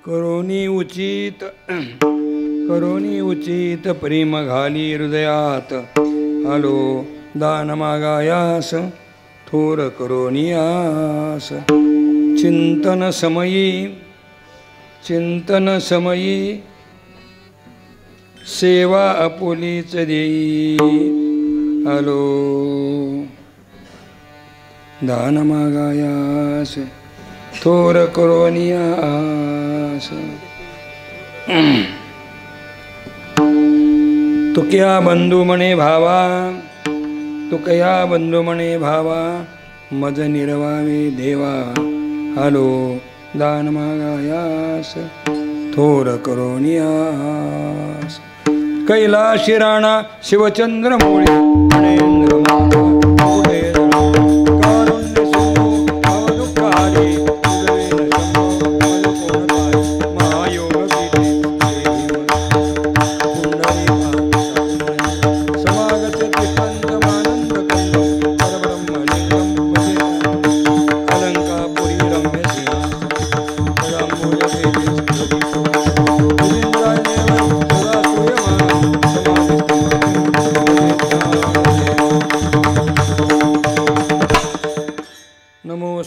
करोनी उचित प्रेम घाली हृदयात आलो दान मागायास थोर करोनियास चिंतन समयी सेवा आपुलीच देई आलो दान मागायास थोर करोनियास तुकया बंधू म्हणे भावा मज निर्वावे देवा आलो दान मागायास थोर करोनियास कैलाशी राणा शिवचंद्र मोळे गणेंद्र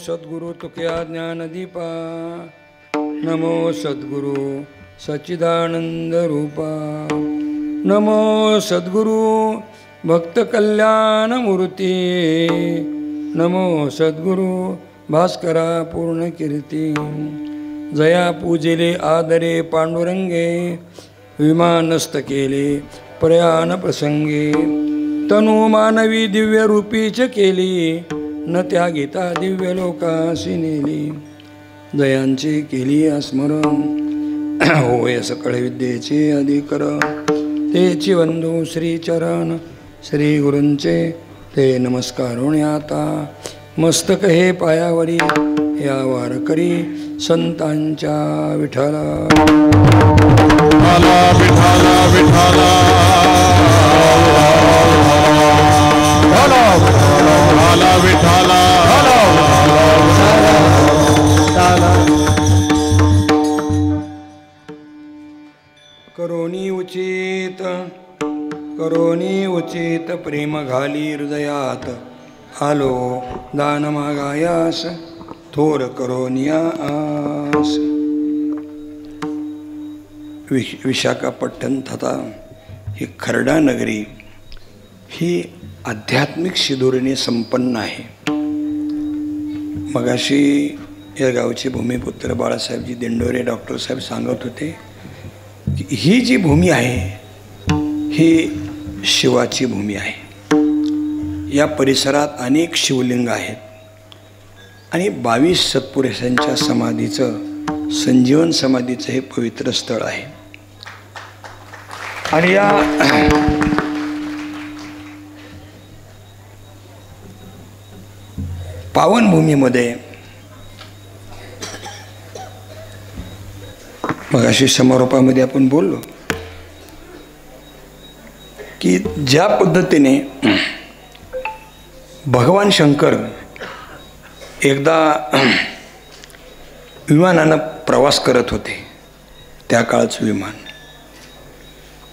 सद्गुरु तुकया ज्ञानदीपा नमो सद्गुरु सच्चिदानंद रूपा नमो सद्गुरु भक्त कल्याण मूर्ती नमो सद्गुरु भास्करा पूर्ण कीर्ती जया पूजिले आदरे पांडुरंगे विमानस्थ केले प्रयाण प्रसंगे तनु मानवी दिव्य रूपीच केली न त्या गीता दिव्य लोकासी नेली जयांची केली स्मरण होय सकळ विद्येचे अधिकर तेची वंदू श्रीचरण श्री गुरूंचे ते नमस्कारोणी आता मस्तक हे पायावरी या वारकरी संतांच्या विठ्ठला विठ्ठला विठ्ठला विठ्ठला विठ्ठला करोनी उचित प्रेम घाली हृदयात आलो दान मागायास थोर करोनियास विशाखापट्टणम तथा ही खर्डा नगरी ही आध्यात्मिक शिदोरीने संपन्न आहे. मगाशी या गावचे भूमिपुत्र बाळासाहेबजी दिंडोरे डॉक्टर साहेब सांगत होते की ही जी भूमी आहे ही शिवाची भूमी आहे. या परिसरात अनेक शिवलिंग आहेत आणि 22 सत्पुरुषांच्या समाधीचं संजीवन समाधीचं हे पवित्र स्थळ आहे. आणि या पावनभूमीमध्ये मगाशी समारोपामध्ये आपण बोललो की ज्या पद्धतीने भगवान शंकर एकदा विमानानं प्रवास करत होते, त्या काळचं विमान,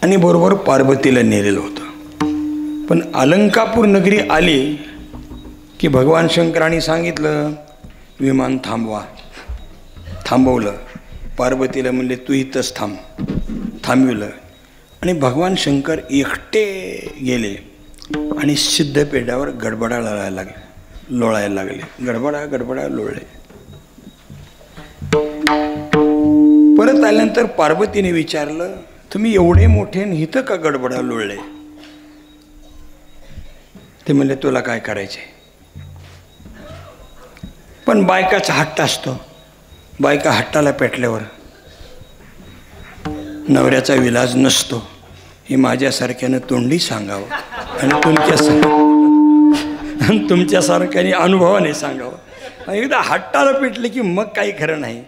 आणि बरोबर पार्वतीला नेलेलं होतं. पण अलंकापूर नगरी आली की भगवान शंकरांनी सांगितलं विमान थांबवा. थांबवलं. पार्वतीला म्हणले तू इथंच थांब. थांबविलं. आणि भगवान शंकर एकटे गेले आणि सिद्धपेठावर लोळायला लागले. गडबडा लोळले. परत आल्यानंतर पार्वतीने विचारलं तुम्ही एवढे मोठे इथं का गडबडा लोळले? ते म्हणले तुला काय करायचे? पण बायकाचा हट्ट असतो. बायका हट्टाला पेटल्यावर नवऱ्याचा विलाज नसतो हे माझ्यासारख्यानं तोंडी सांगावं आणि तुमच्यासारख्याने अनुभवाने सांगावं. एकदा हट्टाला पेटले की मग काही खरं नाही.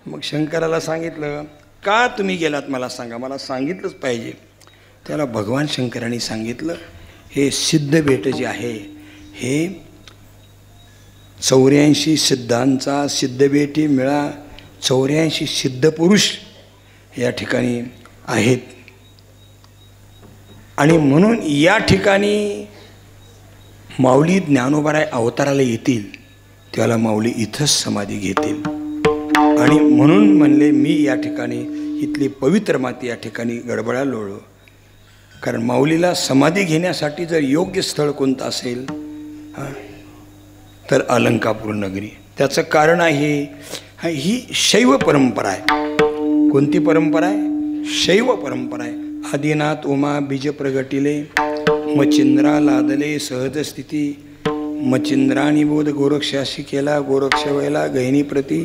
मग शंकराला सांगितलं का तुम्ही गेलात मला सांगा, मला सांगितलंच पाहिजे. त्याला भगवान शंकरांनी सांगितलं हे सिद्धबेट जे आहे हे 84 सिद्धांचा सिद्धबेटी मेळा 84 सिद्धपुरुष या ठिकाणी आहेत. आणि म्हणून या ठिकाणी माऊली ज्ञानोबाराय अवताराला येतील त्याला माऊली इथंच समाधी घेतील. आणि म्हणून म्हणले मी या ठिकाणी इथली पवित्र माती या ठिकाणी गडबडा लोळलो. कारण माऊलीला समाधी घेण्यासाठी जर योग्य स्थळ कोणतं असेल तर अलंकापूर नगरी. त्याचं कारण आहे ही शैव परंपरा आहे. कोणती परंपरा आहे? शैव परंपरा आहे. आदिनाथ उमा बीज प्रगटिले मचिंद्रा लादले सहज स्थिती मचिंद्राणी बोध गोरक्षाशी केला गोरक्ष वैला गहिनी प्रती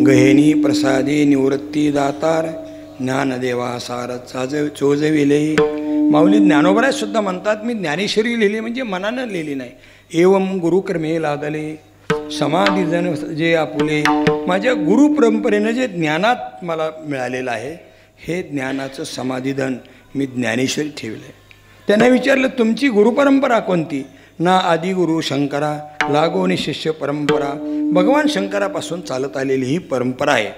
गहिनी प्रसादे निवृत्ती दातार ज्ञानदेवा सार चोजविले. माऊली ज्ञानोबराय सुद्धा म्हणतात मी ज्ञानेश्वरी लिहिली म्हणजे मनानं लिहिली नाही. एवम गुरुक्रमे लादले समाधीजन जे आपुले. माझ्या गुरुपरंपरेनं जे ज्ञानात मला मिळालेलं आहे हे ज्ञानाचं समाधीधन मी ज्ञानेश्वरी ठेवलं आहे. त्यांना विचारलं तुमची गुरुपरंपरा कोणती? ना आदिगुरु शंकरा लागोनी शिष्य परंपरा. भगवान शंकरापासून चालत आलेली ही परंपरा आहे.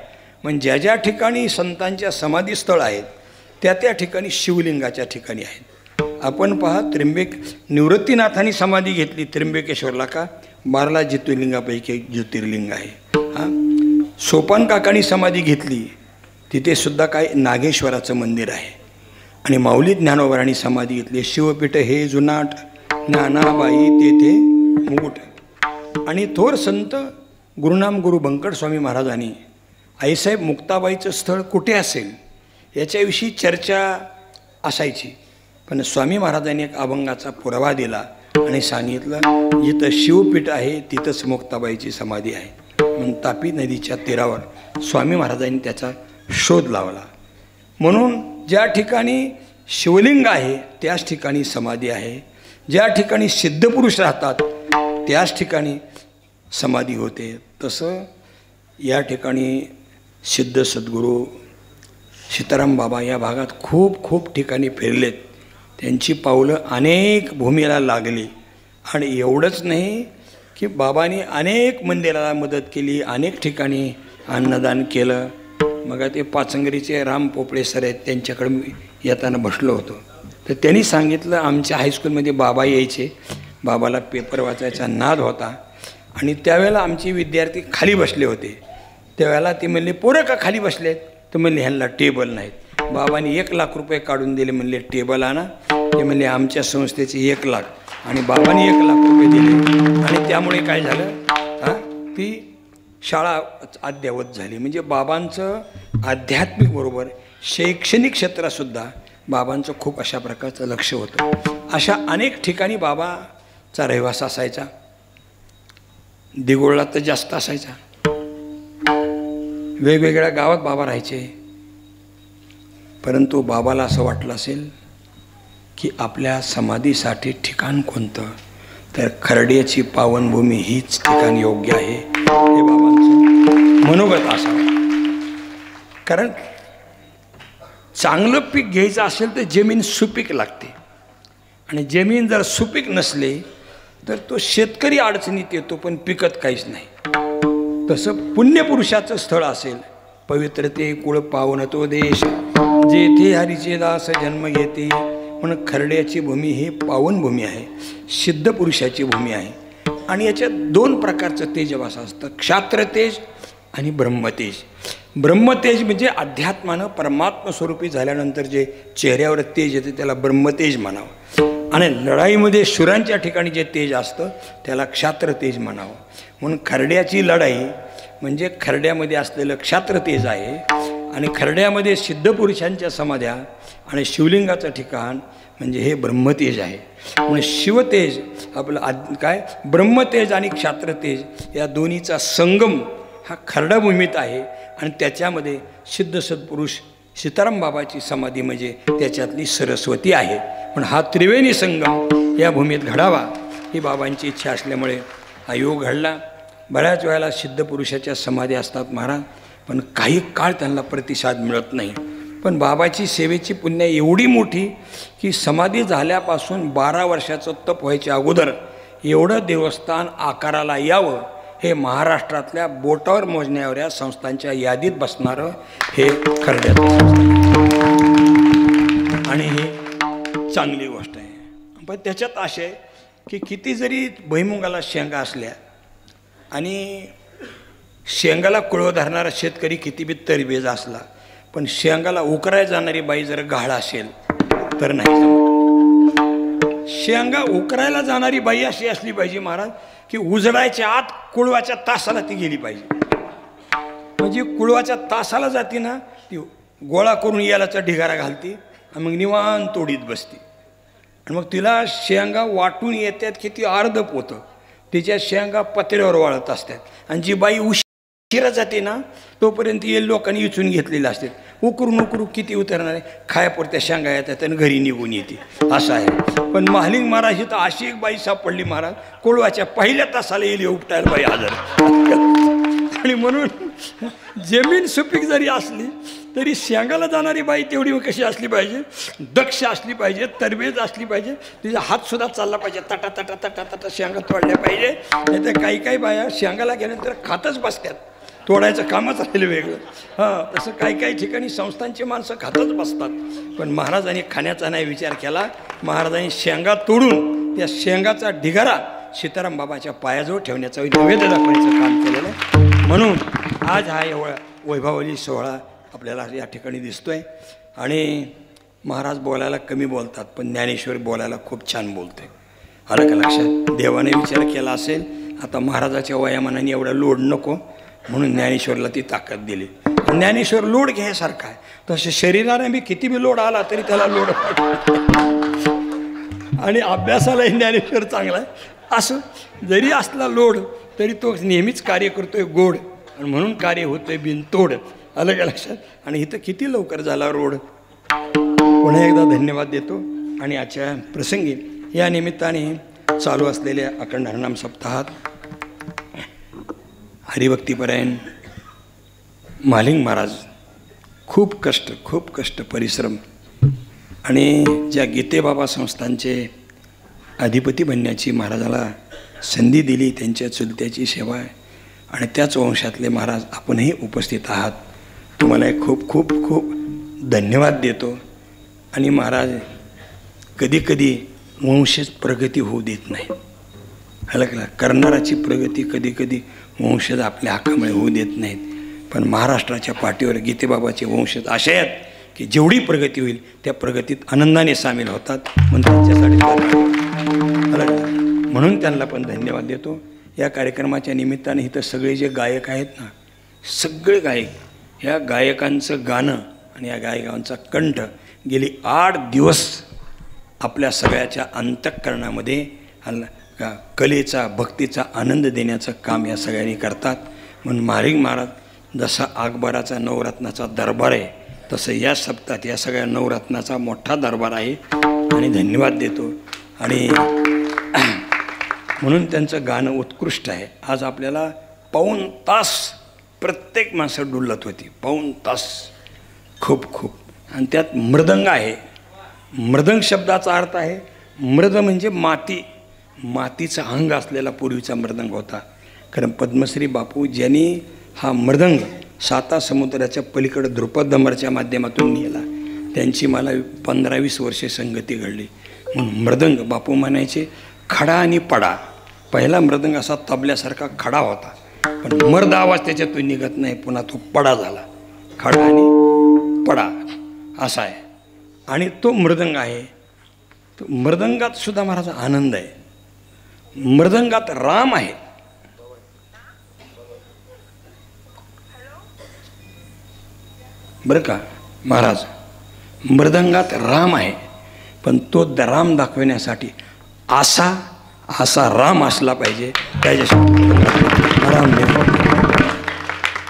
म्हणजे ज्या ज्या ठिकाणी संतांच्या समाधीस्थळ आहेत त्या त्या ठिकाणी शिवलिंगाच्या ठिकाणी आहेत. आपण पहा निवृत्तीनाथांनी समाधी घेतली त्र्यंबकेश्वरला का? 12 ज्योतिर्लिंगापैकी एक ज्योतिर्लिंग आहे. सोपान काकांनी समाधी घेतली तिथे सुद्धा काय नागेश्वराचं मंदिर आहे. आणि माऊली ज्ञानोबारांनी समाधी घेतली शिवपीठ हे जुनाट ज्ञानाबाई तेथे मुकुट. आणि थोर संत गुरुनाम गुरु बंकट स्वामी महाराजांनी आईसाहेब मुक्ताबाईचं स्थळ कुठे असेल याच्याविषयी चर्चा असायची. पण स्वामी महाराजांनी एक अभंगाचा पुरावा दिला आणि सांगितलं जिथं शिवपीठ आहे तिथंच मुक्ताबाईची समाधी आहे. म्हणून तापी नदीच्या तीरावर स्वामी महाराजांनी त्याचा शोध लावला. म्हणून ज्या ठिकाणी शिवलिंग आहे त्याच ठिकाणी समाधी आहे. ज्या ठिकाणी सिद्धपुरुष राहतात त्याच ठिकाणी समाधी होते. तसं या ठिकाणी सिद्ध सद्गुरू सीताराम बाबा या भागात खूप खूप ठिकाणी फिरलेत. त्यांची पावलं अनेक भूमीला लागली. आणि एवढंच नाही की बाबांनी अनेक मंदिराला मदत केली, अनेक ठिकाणी अन्नदान केलं. मग ते पाचंगरीचे राम पोपळे सर आहेत त्यांच्याकडे मी येताना बसलो होतो तर त्यांनी सांगितलं आमच्या हायस्कूलमध्ये बाबा यायचे. बाबाला पेपर वाचायचा नाद होता आणि त्यावेळेला आमचे विद्यार्थी खाली बसले होते. त्यावेळेला ते म्हणले पोरं का खाली बसलेत? तर म्हणले ह्यांना टेबल नाहीत. बाबांनी 1 लाख रुपये काढून दिले. म्हणले टेबल आणा. ते म्हणले आमच्या संस्थेचे 1 लाख आणि बाबांनी 1 लाख रुपये दिले. आणि त्यामुळे काय झालं ती शाळा अद्ययावत झाली. म्हणजे बाबांचं आध्यात्मिक बरोबर शैक्षणिक क्षेत्रातसुद्धा बाबांचं खूप अशा प्रकारचं लक्ष होतं. अशा अनेक ठिकाणी बाबाचा रहिवास असायचा. दिगोळला तर जास्त असायचा. वेगवेगळ्या गावात बाबा राहायचे. परंतु बाबाला असं वाटलं असेल की आपल्या समाधीसाठी ठिकाण कोणतं? तर खर्ड्याची पावनभूमी हीच ठिकाण योग्य आहे हे बाबांचं मनोगत असावं. कारण चांगलं पीक घ्यायचं असेल तर जमीन सुपीक लागते. आणि जमीन जर सुपीक नसली तर तो शेतकरी अडचणीत येतो पण पिकत काहीच नाही. तसं पुण्यपुरुषाचं स्थळ असेल पवित्रते कुळ पावन तो देश जेथे हरीचे दास जन्म घेते. म्हणून खर्ड्याची भूमी ही पावनभूमी आहे, सिद्धपुरुषाची भूमी आहे. आणि याच्यात 2 प्रकारचं तेजवास असतं, क्षात्रतेज आणि ब्रह्मतेज. ब्रह्मतेज म्हणजे अध्यात्मानं परमात्मा स्वरूपी झाल्यानंतर जे चेहऱ्यावर तेज येते त्याला ब्रह्मतेज म्हणावं. आणि लढाईमध्ये शूरांच्या ठिकाणी जे तेज असतं त्याला क्षात्रतेज म्हणावं. म्हणून खर्ड्याची लढाई म्हणजे खर्ड्यामध्ये असलेलं क्षात्रतेज आहे. आणि खर्ड्यामध्ये सिद्धपुरुषांच्या समाध्या आणि शिवलिंगाचं ठिकाण म्हणजे हे ब्रह्मतेज आहे. म्हणून शिवतेज आपलं काय ब्रह्मतेज आणि क्षात्रतेज या दोन्हीचा संगम हा खर्डाभूमीत आहे. आणि त्याच्यामध्ये सिद्ध सत्पुरुष सीताराम बाबाची समाधी म्हणजे त्याच्यातली सरस्वती आहे. पण हा त्रिवेणी संगम या भूमीत घडावा ही बाबांची इच्छा असल्यामुळे हा योग घडला. बऱ्याच वेळेला सिद्धपुरुषाच्या समाधी असतात महाराज, पण काही काळ त्यांना प्रतिसाद मिळत नाही. पण बाबाची सेवेची पुण्य एवढी मोठी की समाधी झाल्यापासून 12 वर्षाचं तप व्हायच्या अगोदर एवढं देवस्थान आकाराला यावं हे महाराष्ट्रातल्या बोटावर मोजण्यावर संस्थांच्या यादीत बसणारं हे खरड्याचं संस्थान आणि ही चांगली गोष्ट आहे. पण त्याच्यात असे आहे की किती जरी भुईमुगाला शेंगा असल्या आणि शेंगाला कुळव धरणारा शेतकरी किती बी तरबेज असला, पण शेंगाला उकरायला जाणारी बाई जर गहाळ असेल तर नाही जमत. शेंगा उकरायला जाणारी बाई अशी असली पाहिजे महाराज की उजडायच्या आत कुळवाच्या तासाला ती गेली पाहिजे. म्हणजे कुळवाच्या तासाला जाते ना, ती गोळा करून यालाचा ढिगारा घालते आणि मग निवांत तोडीत बसते. आणि मग तिला शेंगा वाटून येतात की ती अर्ध पोतं तिच्या शेंगा पत्र्यावर वाळत असतात. आणि जी बाई उशिरा जाते ना तोपर्यंत ये लोकांनी इचून घेतलेले असतात. उकरून उकरू किती उतरणार आहे, खायापुरत्या शेंगा येतात आणि घरी निघून येते असं आहे. पण महालिंग महाराज ही तर अशी एक बाई सापडली महाराज, कोळवाच्या पहिल्या तासाला येईल उपटायला बाई हजर. आणि म्हणून जमीन सुपीक जरी असली तरी शेंगाला जाणारी बाई तेवढी कशी असली पाहिजे, दक्ष असली पाहिजे, तरबेज असली पाहिजे. तिचा हातसुद्धा चालला पाहिजे, तटा तटा तटा तटा शेंगा तोडल्या पाहिजे. नाही तर काही काही बाया शेंगाला गेल्यानंतर खातच बसतात, तोडायचं कामच राहिलं वेगळं. हां, तसं काही काही ठिकाणी संस्थांची माणसं खातच बसतात. पण महाराजांनी खाण्याचा नाही विचार केला. महाराजांनी शेंगा तोडून त्या शेंगाचा ढिगारा सीताराम बाबाच्या पायाजवळ ठेवण्याचं नैवेद्य दाखवण्याचं काम केलेलं आहे. म्हणून आज हा एवढा वैभवली सोहळा आपल्याला या ठिकाणी दिसतोय. आणि महाराज बोलायला कमी बोलतात, पण ज्ञानेश्वर बोलायला खूप छान बोलतोय. आलं का लक्षात? देवाने विचार केला असेल आता महाराजाच्या वयामानाने एवढा लोड नको, म्हणून ज्ञानेश्वरला ती ताकद दिली. ज्ञानेश्वर लोड घ्यायसारखा आहे. तसे शरीराने बी किती बी लोड आला तरी त्याला लोड आणि अभ्यासालाही ज्ञानेश्वर चांगला आहे. असं जरी असला लोड तरी तो नेहमीच कार्य करतोय गोड, आणि म्हणून कार्य होतंय बिनतोड. आलं का लक्षात? आणि इथं किती लवकर झाला रोड. पुन्हा एकदा धन्यवाद देतो. आणि आजच्या प्रसंगी या निमित्ताने चालू असलेल्या अखंड हरिनाम सप्ताहात हरिभक्तीपरायण महालिंग महाराज खूप कष्ट परिश्रम आणि ज्या गीतेबाबा संस्थांचे अधिपती बनण्याची महाराजाला संधी दिली, त्यांच्या चुलत्याची सेवा आहे. आणि त्याच वंशातले महाराज आपणही उपस्थित आहात. तुम्हाला खूप खूप खूप धन्यवाद देतो. आणि महाराज कधी कधी वंशज प्रगती होऊ देत नाही. हलकला करणाराची प्रगती कधी कधी वंशज आपल्या हक्कामुळे होऊ देत नाहीत. पण महाराष्ट्राच्या पाठीवर गीतेबाबाचे वंशज असे आहेत की जेवढी प्रगती होईल त्या प्रगतीत आनंदाने सामील होतात. म्हणून त्यांच्यासाठी म्हणून त्यांना पण धन्यवाद देतो. या कार्यक्रमाच्या निमित्ताने इथं सगळे जे गायक आहेत ना, सगळे गायक, ह्या गायकांचं गाणं आणि या गायकांचा कंठ गेली 8 दिवस आपल्या सगळ्याच्या अंतःकरणामध्ये कलेचा भक्तीचा आनंद देण्याचं काम या सगळ्यांनी करतात. म्हणून महालिंग महाराज जसा अकबराचा नवरत्नाचा दरबार आहे तसं या सप्ताहात या सगळ्या नवरत्नाचा मोठा दरबार आहे. आणि धन्यवाद देतो. आणि म्हणून त्यांचं गाणं उत्कृष्ट आहे. आज आपल्याला पाऊण तास प्रत्येक माणसं डुलत होती, पाऊण तास खूप खूप. आणि त्यात मृदंग आहे. मृदंग शब्दाचा अर्थ आहे मृद म्हणजे माती, मातीचा अंग असलेला पूर्वीचा मृदंग होता. कारण पद्मश्री बापू ज्यांनी हा मृदंग 7 समुद्राच्या पलीकडे ध्रुपदमरच्या माध्यमातून नेला, त्यांची मला 15-20 वर्षे संगती घडली. म्हणून मृदंग बापू म्हणायचे खडा आणि पडा. पहिला मृदंग असा तबल्यासारखा खडा होता, पण मर्द आवाज त्याच्यातून निघत नाही, पुन्हा तो पडा झाला. खडा आणि पडा असा आहे. आणि तो मृदंग आहे. तो मृदंगात सुद्धा महाराज आनंद आहे. मृदंगात राम आहे. बरं का महाराज, मृदंगात राम आहे. पण तो राम दाखवण्यासाठी असा राम असला पाहिजे. त्याच्याशी राम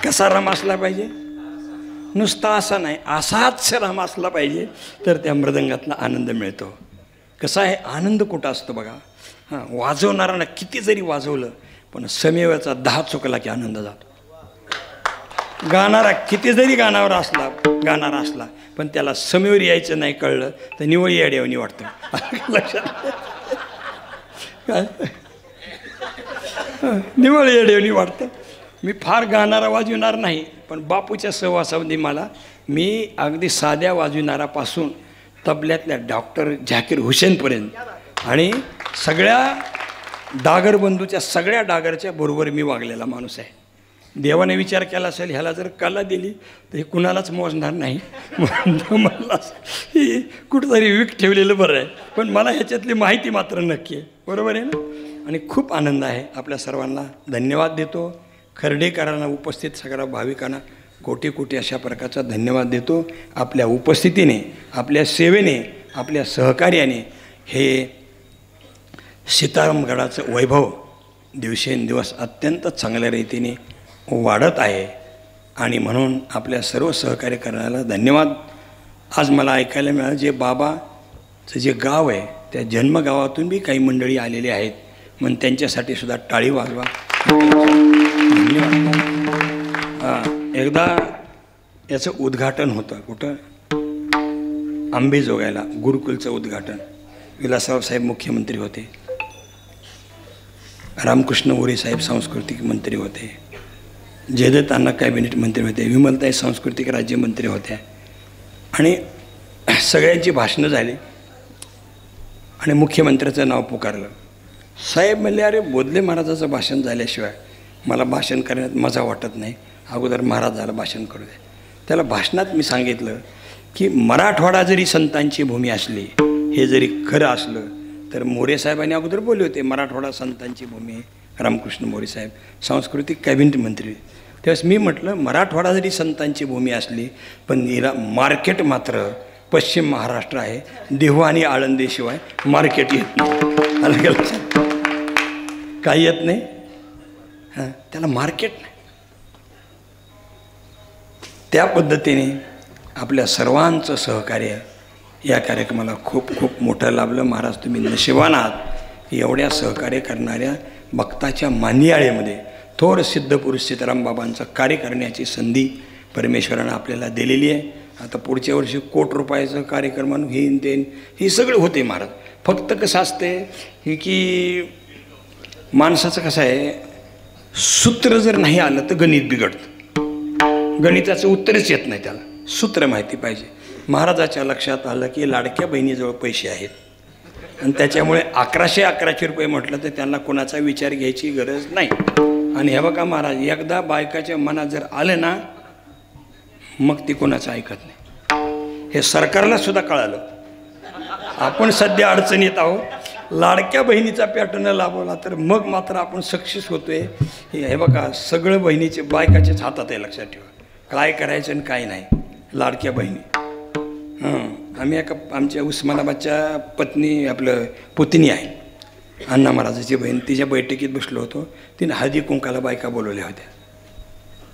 कसा राम असला पाहिजे, नुसता असा नाही, असाच राम असला पाहिजे, तर त्या मृदंगातला आनंद मिळतो. कसा आहे आनंद कुठं असतो बघा. हां, वाजवणाऱ्यांना किती जरी वाजवलं पण समेवाचा 10 चुकला की आनंद जातो. गाणारा किती जरी गाणारा असला पण त्याला समेवर यायचं नाही कळलं तर निवळी येड्यावनी वाटतं. लक्षात निवळ येडेवणी वाटतं. मी फार गाणारा वाजविणार नाही, पण बापूच्या सहवासामध्ये मला मी अगदी साध्या वाजविणारापासून तबल्यातल्या डॉक्टर झाकीर हुसेनपर्यंत आणि सगळ्या डागर बंधूच्या सगळ्या डागरच्या बरोबर मी वागलेला माणूस आहे. देवाने विचार केला असेल ह्याला जर कला दिली तर हे कुणालाच मोजणार नाही. मला ही कुठंतरी वीक ठेवलेलं बरं आहे, पण मला ह्याच्यातली माहिती मात्र नक्की आहे. बरोबर आहे ना. आणि खूप आनंद आहे. आपल्या सर्वांना धन्यवाद देतो. खर्डेकरांना, उपस्थित सगळ्या भाविकांना कोटी कोटी अशा प्रकारचा धन्यवाद देतो. आपल्या उपस्थितीने, आपल्या सेवेने, आपल्या सहकार्याने हे सीतारामगडाचं वैभव दिवसेंदिवस अत्यंत चांगल्या रीतीने वाढत आहे. आणि म्हणून आपल्या सर्व सहकार्य करण्याला धन्यवाद. आज मला ऐकायला मिळालं जे बाबाचं जे गाव आहे त्या जन्मगावातून बी काही मंडळी आलेली आहेत, म्हणून त्यांच्यासाठी सुद्धा टाळी वाजवा. धन्यवाद. एकदा याचं उद्घाटन होतं कुठं, आंबेजोगाईला गुरुकुलचं उद्घाटन. विलासराव साहेब मुख्यमंत्री होते, रामकृष्ण मोरे साहेब सांस्कृतिक मंत्री होते, जयदत्त अण्णा कॅबिनेट मंत्री होते, विमलताई सांस्कृतिक राज्यमंत्री होत्या. आणि सगळ्यांची भाषणं झाली आणि मुख्यमंत्र्याचं नाव पुकारलं. साहेब म्हणले, अरे बोधले महाराजाचं भाषण झाल्याशिवाय मला भाषण करण्यात मजा वाटत नाही, अगोदर महाराजाला भाषण करू दे. त्याला भाषणात मी सांगितलं की मराठवाडा जरी संतांची भूमी असली, हे जरी खरं असलं तर मोरे साहेबांनी अगोदर बोलले होते मराठवाडा संतांची भूमी आहे. रामकृष्ण मोरे साहेब सांस्कृतिक कॅबिनेट मंत्री. त्यावेळेस मी म्हटलं मराठवाडा जरी संतांची भूमी असली, पण हिला मार्केट मात्र पश्चिम महाराष्ट्र आहे. देहू आणि आळंदीशिवाय मार्केट येत नाही. अलग लक्षात काय येत नाही, हां, त्याला मार्केट नाही. त्या पद्धतीने आपल्या सर्वांचं सहकार्य या कार्यक्रमाला खूप खूप मोठं लाभलं. महाराज तुम्ही नशिबान आहात. एवढ्या सहकार्य करणाऱ्या भक्ताच्या मानियाळेमध्ये थोर सिद्धपुरुष सीतारामबाबांचं कार्य करण्याची संधी परमेश्वरानं आपल्याला दिलेली आहे. आता पुढच्या वर्षी ₹1 कोटी कार्यक्रम हे ते हे सगळं होते महाराज. फक्त कसं असते हे की माणसाचं कसं आहे, सूत्र जर नाही आलं तर गणित बिघडतं. गणिताचं उत्तरच येत नाही, त्याला सूत्र माहिती पाहिजे. महाराजाच्या लक्षात आलं की लाडक्या बहिणीजवळ पैसे आहेत आणि त्याच्यामुळे 1111 रुपये म्हटलं तर त्यांना कोणाचा विचार घ्यायची गरज नाही. आणि हे बघा महाराज, एकदा बायकाच्या मनात जर आलं ना मग ती कोणाचं ऐकत नाही. हे सरकारला सुद्धा कळालं. आपण सध्या अडचणीत आहोत. लाडक्या बहिणीचा पॅटर्न लाभवला तर मग मात्र आपण सक्सेस होतोय. हे बघा, सगळं बहिणीचे बायकाच्याच हातात आहे. लक्षात ठेवा काय करायचं आणि काय नाही. लाडक्या बहिणी, आम्ही आमच्या उस्मानाबादच्या पत्नी आपलं पुतणी आहे, अण्णा महाराजाची बहीण, तिच्या बैठकीत बसलो होतो. तिने हळदी कुंकाला बायका बोलवल्या होत्या.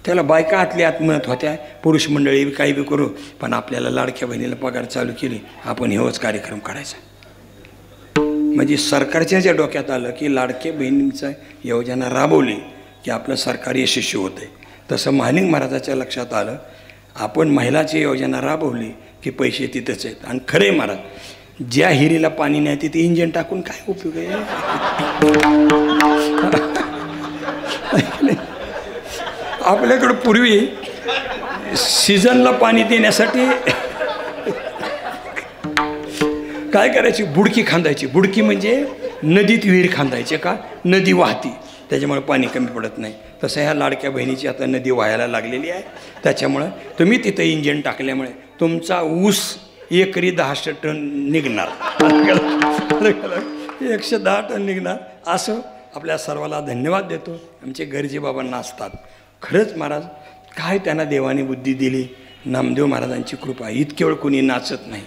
त्याला बायका आतल्या आत म्हणत होत्या पुरुष मंडळी काही बी करू, पण आपल्याला लाडक्या बहिणीला पगार चालू केली, आपण हेच कार्यक्रम करायचा. म्हणजे सरकारच्या ज्या डोक्यात आलं की लाडक्या बहिणींचा योजना राबवली की आपलं सरकार यशस्वी होतं आहे, तसं महालिंग महाराजाच्या लक्षात आलं आपण महिलाची योजना राबवली की पैसे तिथंच आहेत. आणि खरे महाराज, ज्या हिरीला पाणी नाही तिथे इंजिन टाकून काय उपयोग आहे. आपल्याकडं पूर्वी सीझनला पाणी देण्यासाठी काय करायची, बुडकी खांदायची. बुडकी म्हणजे नदीत विहीर खांदायची का, नदी वाहती त्याच्यामुळे पाणी कमी पडत नाही. तसं ह्या लाडक्या बहिणीची आता नदी वाहायला लागलेली आहे. त्याच्यामुळं तुम्ही तिथं इंजिन टाकल्यामुळे तुमचा ऊस एकरी 10 टन निघणार, 110 टन निघणार. असं आपल्या सर्वाला धन्यवाद देतो. आमचे गरजे बाबा नाचतात. खरंच महाराज, काय त्यांना देवाने बुद्धी दिली. नामदेव महाराजांची कृपा. इतके वेळ कोणी नाचत नाही.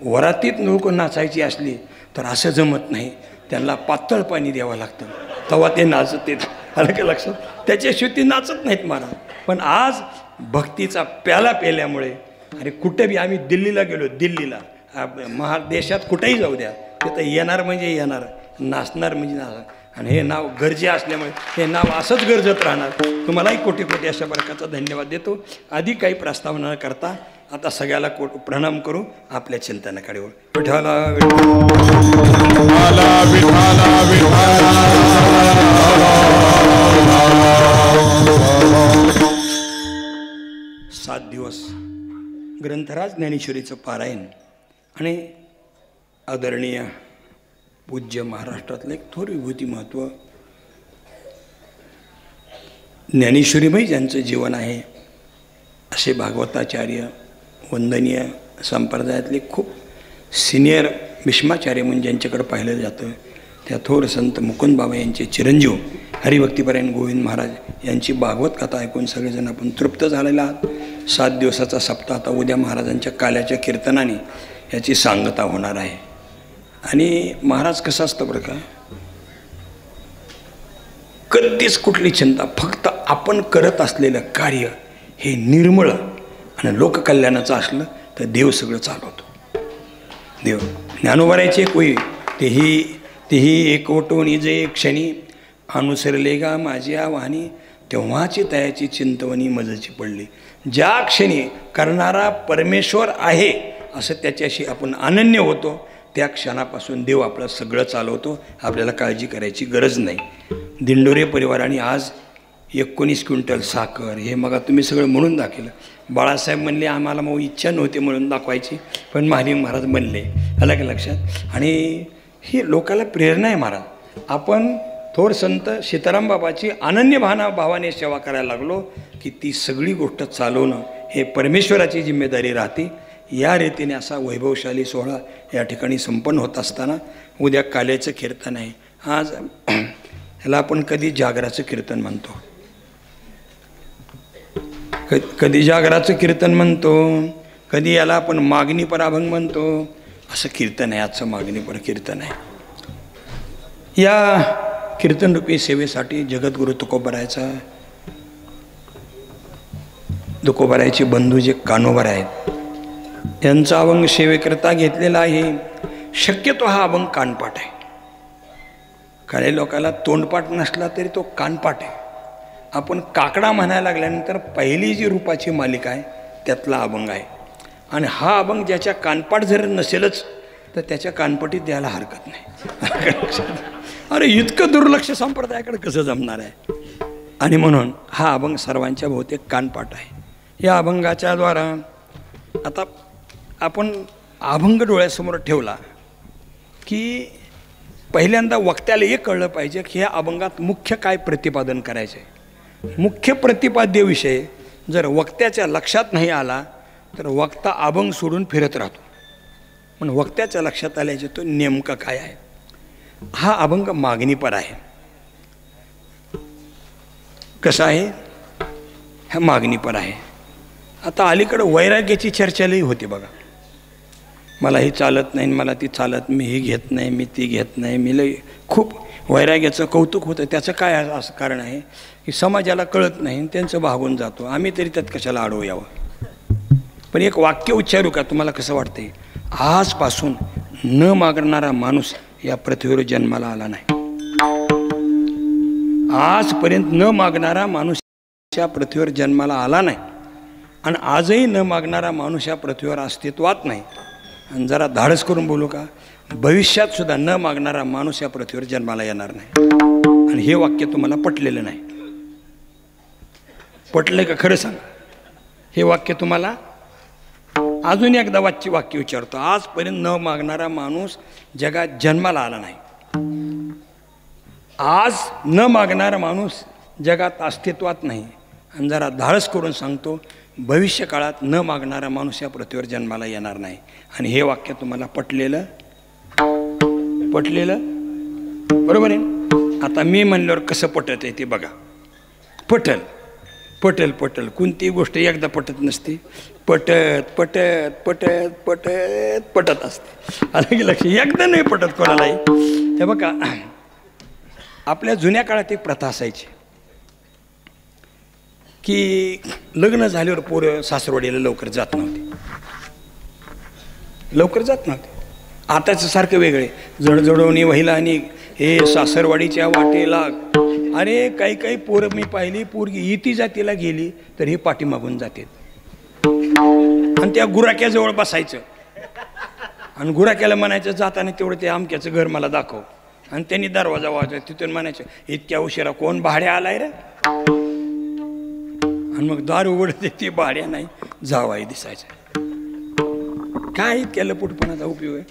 वरातीत लोक नाचायची असली तर असं जमत नाही, त्यांना पातळ पाणी द्यावं लागतं, तेव्हा ते नाचत येत. आलं का लक्षात. त्याच्याशिवाय ते नाचत नाहीत महाराज. पण आज भक्तीचा प्याला पेल्यामुळे, अरे कुठं बी आम्ही दिल्लीला गेलो, दिल्लीला देशात कुठेही जाऊ द्या, तिथं येणार म्हणजे येणार, नाचणार म्हणजे नाचणार. आणि हे नाव गरजे असल्यामुळे हे नाव असंच गरजत राहणार. तुम्हालाही कोटी कोटी अशा प्रकारचा धन्यवाद देतो. आधी काही प्रस्ताव न करता आता सगळ्याला प्रणाम करू, आपल्या चिंतनाकडे वळू. विठ्ठला विठ्ठला 7 दिवस ग्रंथराज ज्ञानेश्वरीचं पारायण आणि आदरणीय पूज्य महाराष्ट्रातलं एक थोर विभूती महत्त्व ज्ञानेश्वरीबाई ज्यांचं जीवन आहे असे भागवताचार्य वंदनीय संप्रदायातले खूप सिनियर भीष्माचार्य म्हणून ज्यांच्याकडे पाहिलं जातं त्या थोर संत मुकुंद बाबा यांचे चिरंजीव हरिभक्तीपरायण गोविंद महाराज यांची भागवत कथा ऐकून सगळेजण आपण तृप्त झालेला आहात. 7 दिवसाचा सप्ताह आता उद्या महाराजांच्या काल्याच्या कीर्तनाने याची सांगता होणार आहे. आणि महाराज कसं असतं बरं का, कधीच कुठली चिंता, फक्त आपण करत असलेलं कार्य हे निर्मळ आणि लोककल्याणाचं असलं तर देव सगळं चालवतो. देव ज्ञानोबारायचे कोई तेही एकवटून जे क्षणी अनुसरले गा माझ्या वाणी तेव्हाची तयाची चिंतवणी मजची पडली. ज्या क्षणी करणारा परमेश्वर आहे असं त्याच्याशी आपण अनन्य होतो त्या क्षणापासून देव आपलं सगळं चालवतो. आपल्याला काळजी करायची गरज नाही. दिंडोरे परिवाराने आज 19 क्विंटल साखर हे मग तुम्ही सगळं म्हणून दाखवलं. बाळासाहेब म्हणले आम्हाला मग इच्छा नव्हती म्हणून दाखवायची, पण महाराज म्हणले. अलग लक्षात. आणि ही लोकाला प्रेरणा आहे महाराज. आपण थोर संत सीताराम बाबाची अनन्य भावाने सेवा करायला लागलो की ती सगळी गोष्ट चालवणं हे परमेश्वराची जिम्मेदारी राहते. या रीतीने असा वैभवशाली सोहळा या ठिकाणी संपन्न होत असताना उद्या काल्याचं कीर्तन आहे. आज ह्याला आपण कधी जागराचं कीर्तन म्हणतो, कधी जागराचं कीर्तन म्हणतो, कधी याला आपण मागणीपर अभंग म्हणतो. असं कीर्तन आहे, आजचं मागणीपर कीर्तन आहे. या कीर्तनरूपी सेवेसाठी जगद्गुरु तुकोबारायचे बंधू जे कानोबार आहेत यांचा अभंग सेवेकरता घेतलेला आहे. शक्यतो हा अभंग कानपाठ आहे. काही लोकांना तोंडपाठ नसला तरी तो कानपाठ आहे. आपण काकडा म्हणायला लागल्यानंतर पहिली जी रूपाची मालिका आहे त्यातला अभंग आहे. आणि हा अभंग ज्याच्या कानपाठ जर नसेलच तर त्याच्या कानपटीत द्यायला हरकत नाही. अरे इतकं दुर्लक्ष संप्रदायाकडे कसं जमणार आहे. आणि म्हणून हा अभंग सर्वांच्या बहुतेक कानपाठ आहे. या अभंगाच्या द्वारा आता आपण अभंग डोळ्यासमोर ठेवला की पहिल्यांदा वक्त्याला हे कळलं पाहिजे की ह्या अभंगात मुख्य काय प्रतिपादन करायचं आहे. मुख्य प्रतिपाद्य विषय जर वक्त्याच्या लक्षात नाही आला तर वक्ता अभंग सोडून फिरत राहतो. पण वक्त्याच्या लक्षात आल्याचे तो नेमकं काय आहे. हा अभंग मागणीपर आहे. कसा आहे हा मागणीपर आहे. आता अलीकडं वैराग्याची चर्चा लई होती बघा. मला ही चालत नाही, मला ती चालत, मी ही घेत नाही, मी ती घेत नाही, मी लई खूप वैराग्याचं कौतुक होतं. त्याचं काय असं कारण आहे की समाजाला कळत नाही, त्यांचं भागून जातो. आम्ही तरी त्यात कशाला अडवू यावं. पण एक वाक्य उच्चारू का, तुम्हाला कसं वाटतंय. आजपासून न मागणारा माणूस या पृथ्वीवर जन्माला आला नाही. आजपर्यंत न मागणारा माणूस या पृथ्वीवर जन्माला आला नाही. आणि आजही न मागणारा माणूस या पृथ्वीवर अस्तित्वात नाही. आणि जरा धाडस करून बोलू का, भविष्यात सुद्धा न मागणारा माणूस या पृथ्वीवर जन्माला येणार नाही. आणि हे वाक्य तुम्हाला पटलेलं नाही. पटले का खरं सांगा. हे वाक्य तुम्हाला अजून एकदा वाक्य विचारतो. आजपर्यंत न मागणारा माणूस जगात जन्माला आला नाही. आज न मागणारा माणूस जगात अस्तित्वात नाही. आणि जरा धाडस करून सांगतो, भविष्य काळात न मागणारा माणूस या पृथ्वीवर जन्माला येणार नाही. आणि हे वाक्य तुम्हाला पटलेलं बरोबर आहे. आता मी म्हणल्यावर कसं पटत आहे ते बघा. पटल पटल पटल कोणती गोष्ट एकदा पटत नसते. पटत पटत पटत पटत पटत असते. अलग लक्ष एकदा नाही पटत कोणालाही. हे बघा, आपल्या जुन्या काळात एक प्रथा असायची की लग्न झाल्यावर पोरं सासरवाडीला लवकर जात नव्हते. आताचं सारखं वेगळे जडजडवणी व्हायला आणि हे सासरवाडीच्या वाटेला. अरे काही काही पोरं मी पाहिली, पोरगी इती जातीला गेली तर हे पाठीमागून जाते आणि त्या गुराक्याजवळ बसायचं आणि गुराक्याला म्हणायचं जाताना तेवढं ते आमक्याचं घर मला दाखव. आणि त्यांनी दरवाजा वाजवायचा, तिथून म्हणायचं इतक्या उशिरा कोण भाड्या आलाय रे. आणि मग दार उघडते ते भाड्या नाही जावाई दिसायचं. काय इतक्या लपुटपणाचा उपयोग आहे.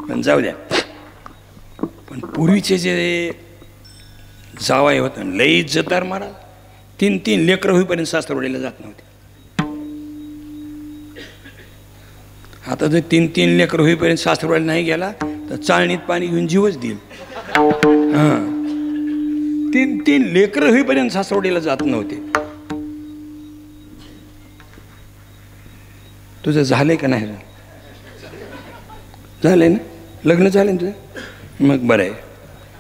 पण जाऊ द्या. पण पूर्वीचे जे जावाई होतं लई इज्जतदार महाराज. 3-3 लेकरं होईपर्यंत सासरवाडीला जात नव्हते. आता जर 3-3 लेकरं होईपर्यंत सासरवाडीला नाही गेला तर चाळणीत पाणी घेऊन जीवच देईल. हां, 3-3 लेकरं होईपर्यंत सासरवाडीला जात नव्हते. तुझं झालंय का नाही? झालंय ना, लग्न झालं ना तुझं? मग बरं आहे.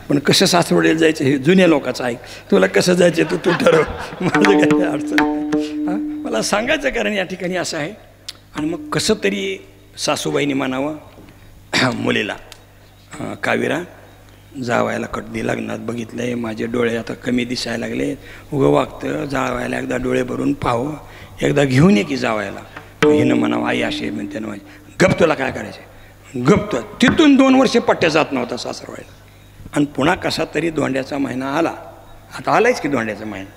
पण कसं सासरवाडीला जायचं हे जुन्या लोकांचं ऐक. तुला कसं जायचं तर तू ठरव, माझं काय अडचण नाही. हां, मला सांगायचं कारण या ठिकाणी असं आहे. आणि मग कसं तरी सासूबाईंनी म्हणावं मुलीला, कावीरा जावायला कटदी लग्नात बघितलं आहे, माझे डोळे आता कमी दिसायला लागले, उगं वागतं, जावायला एकदा डोळे भरून पाहावं, एकदा घेऊन ये की जावायला. हिनं म्हणावं आई असे म्हणते ना, गप तुला काय करायचं गप. तिथून 2 वर्षे पट्ट्या जात नव्हता सासरवाडीला. आणि पुन्हा कसा तरी धोंड्याचा महिना आला. आता आलायच की धोंड्याचा महिना.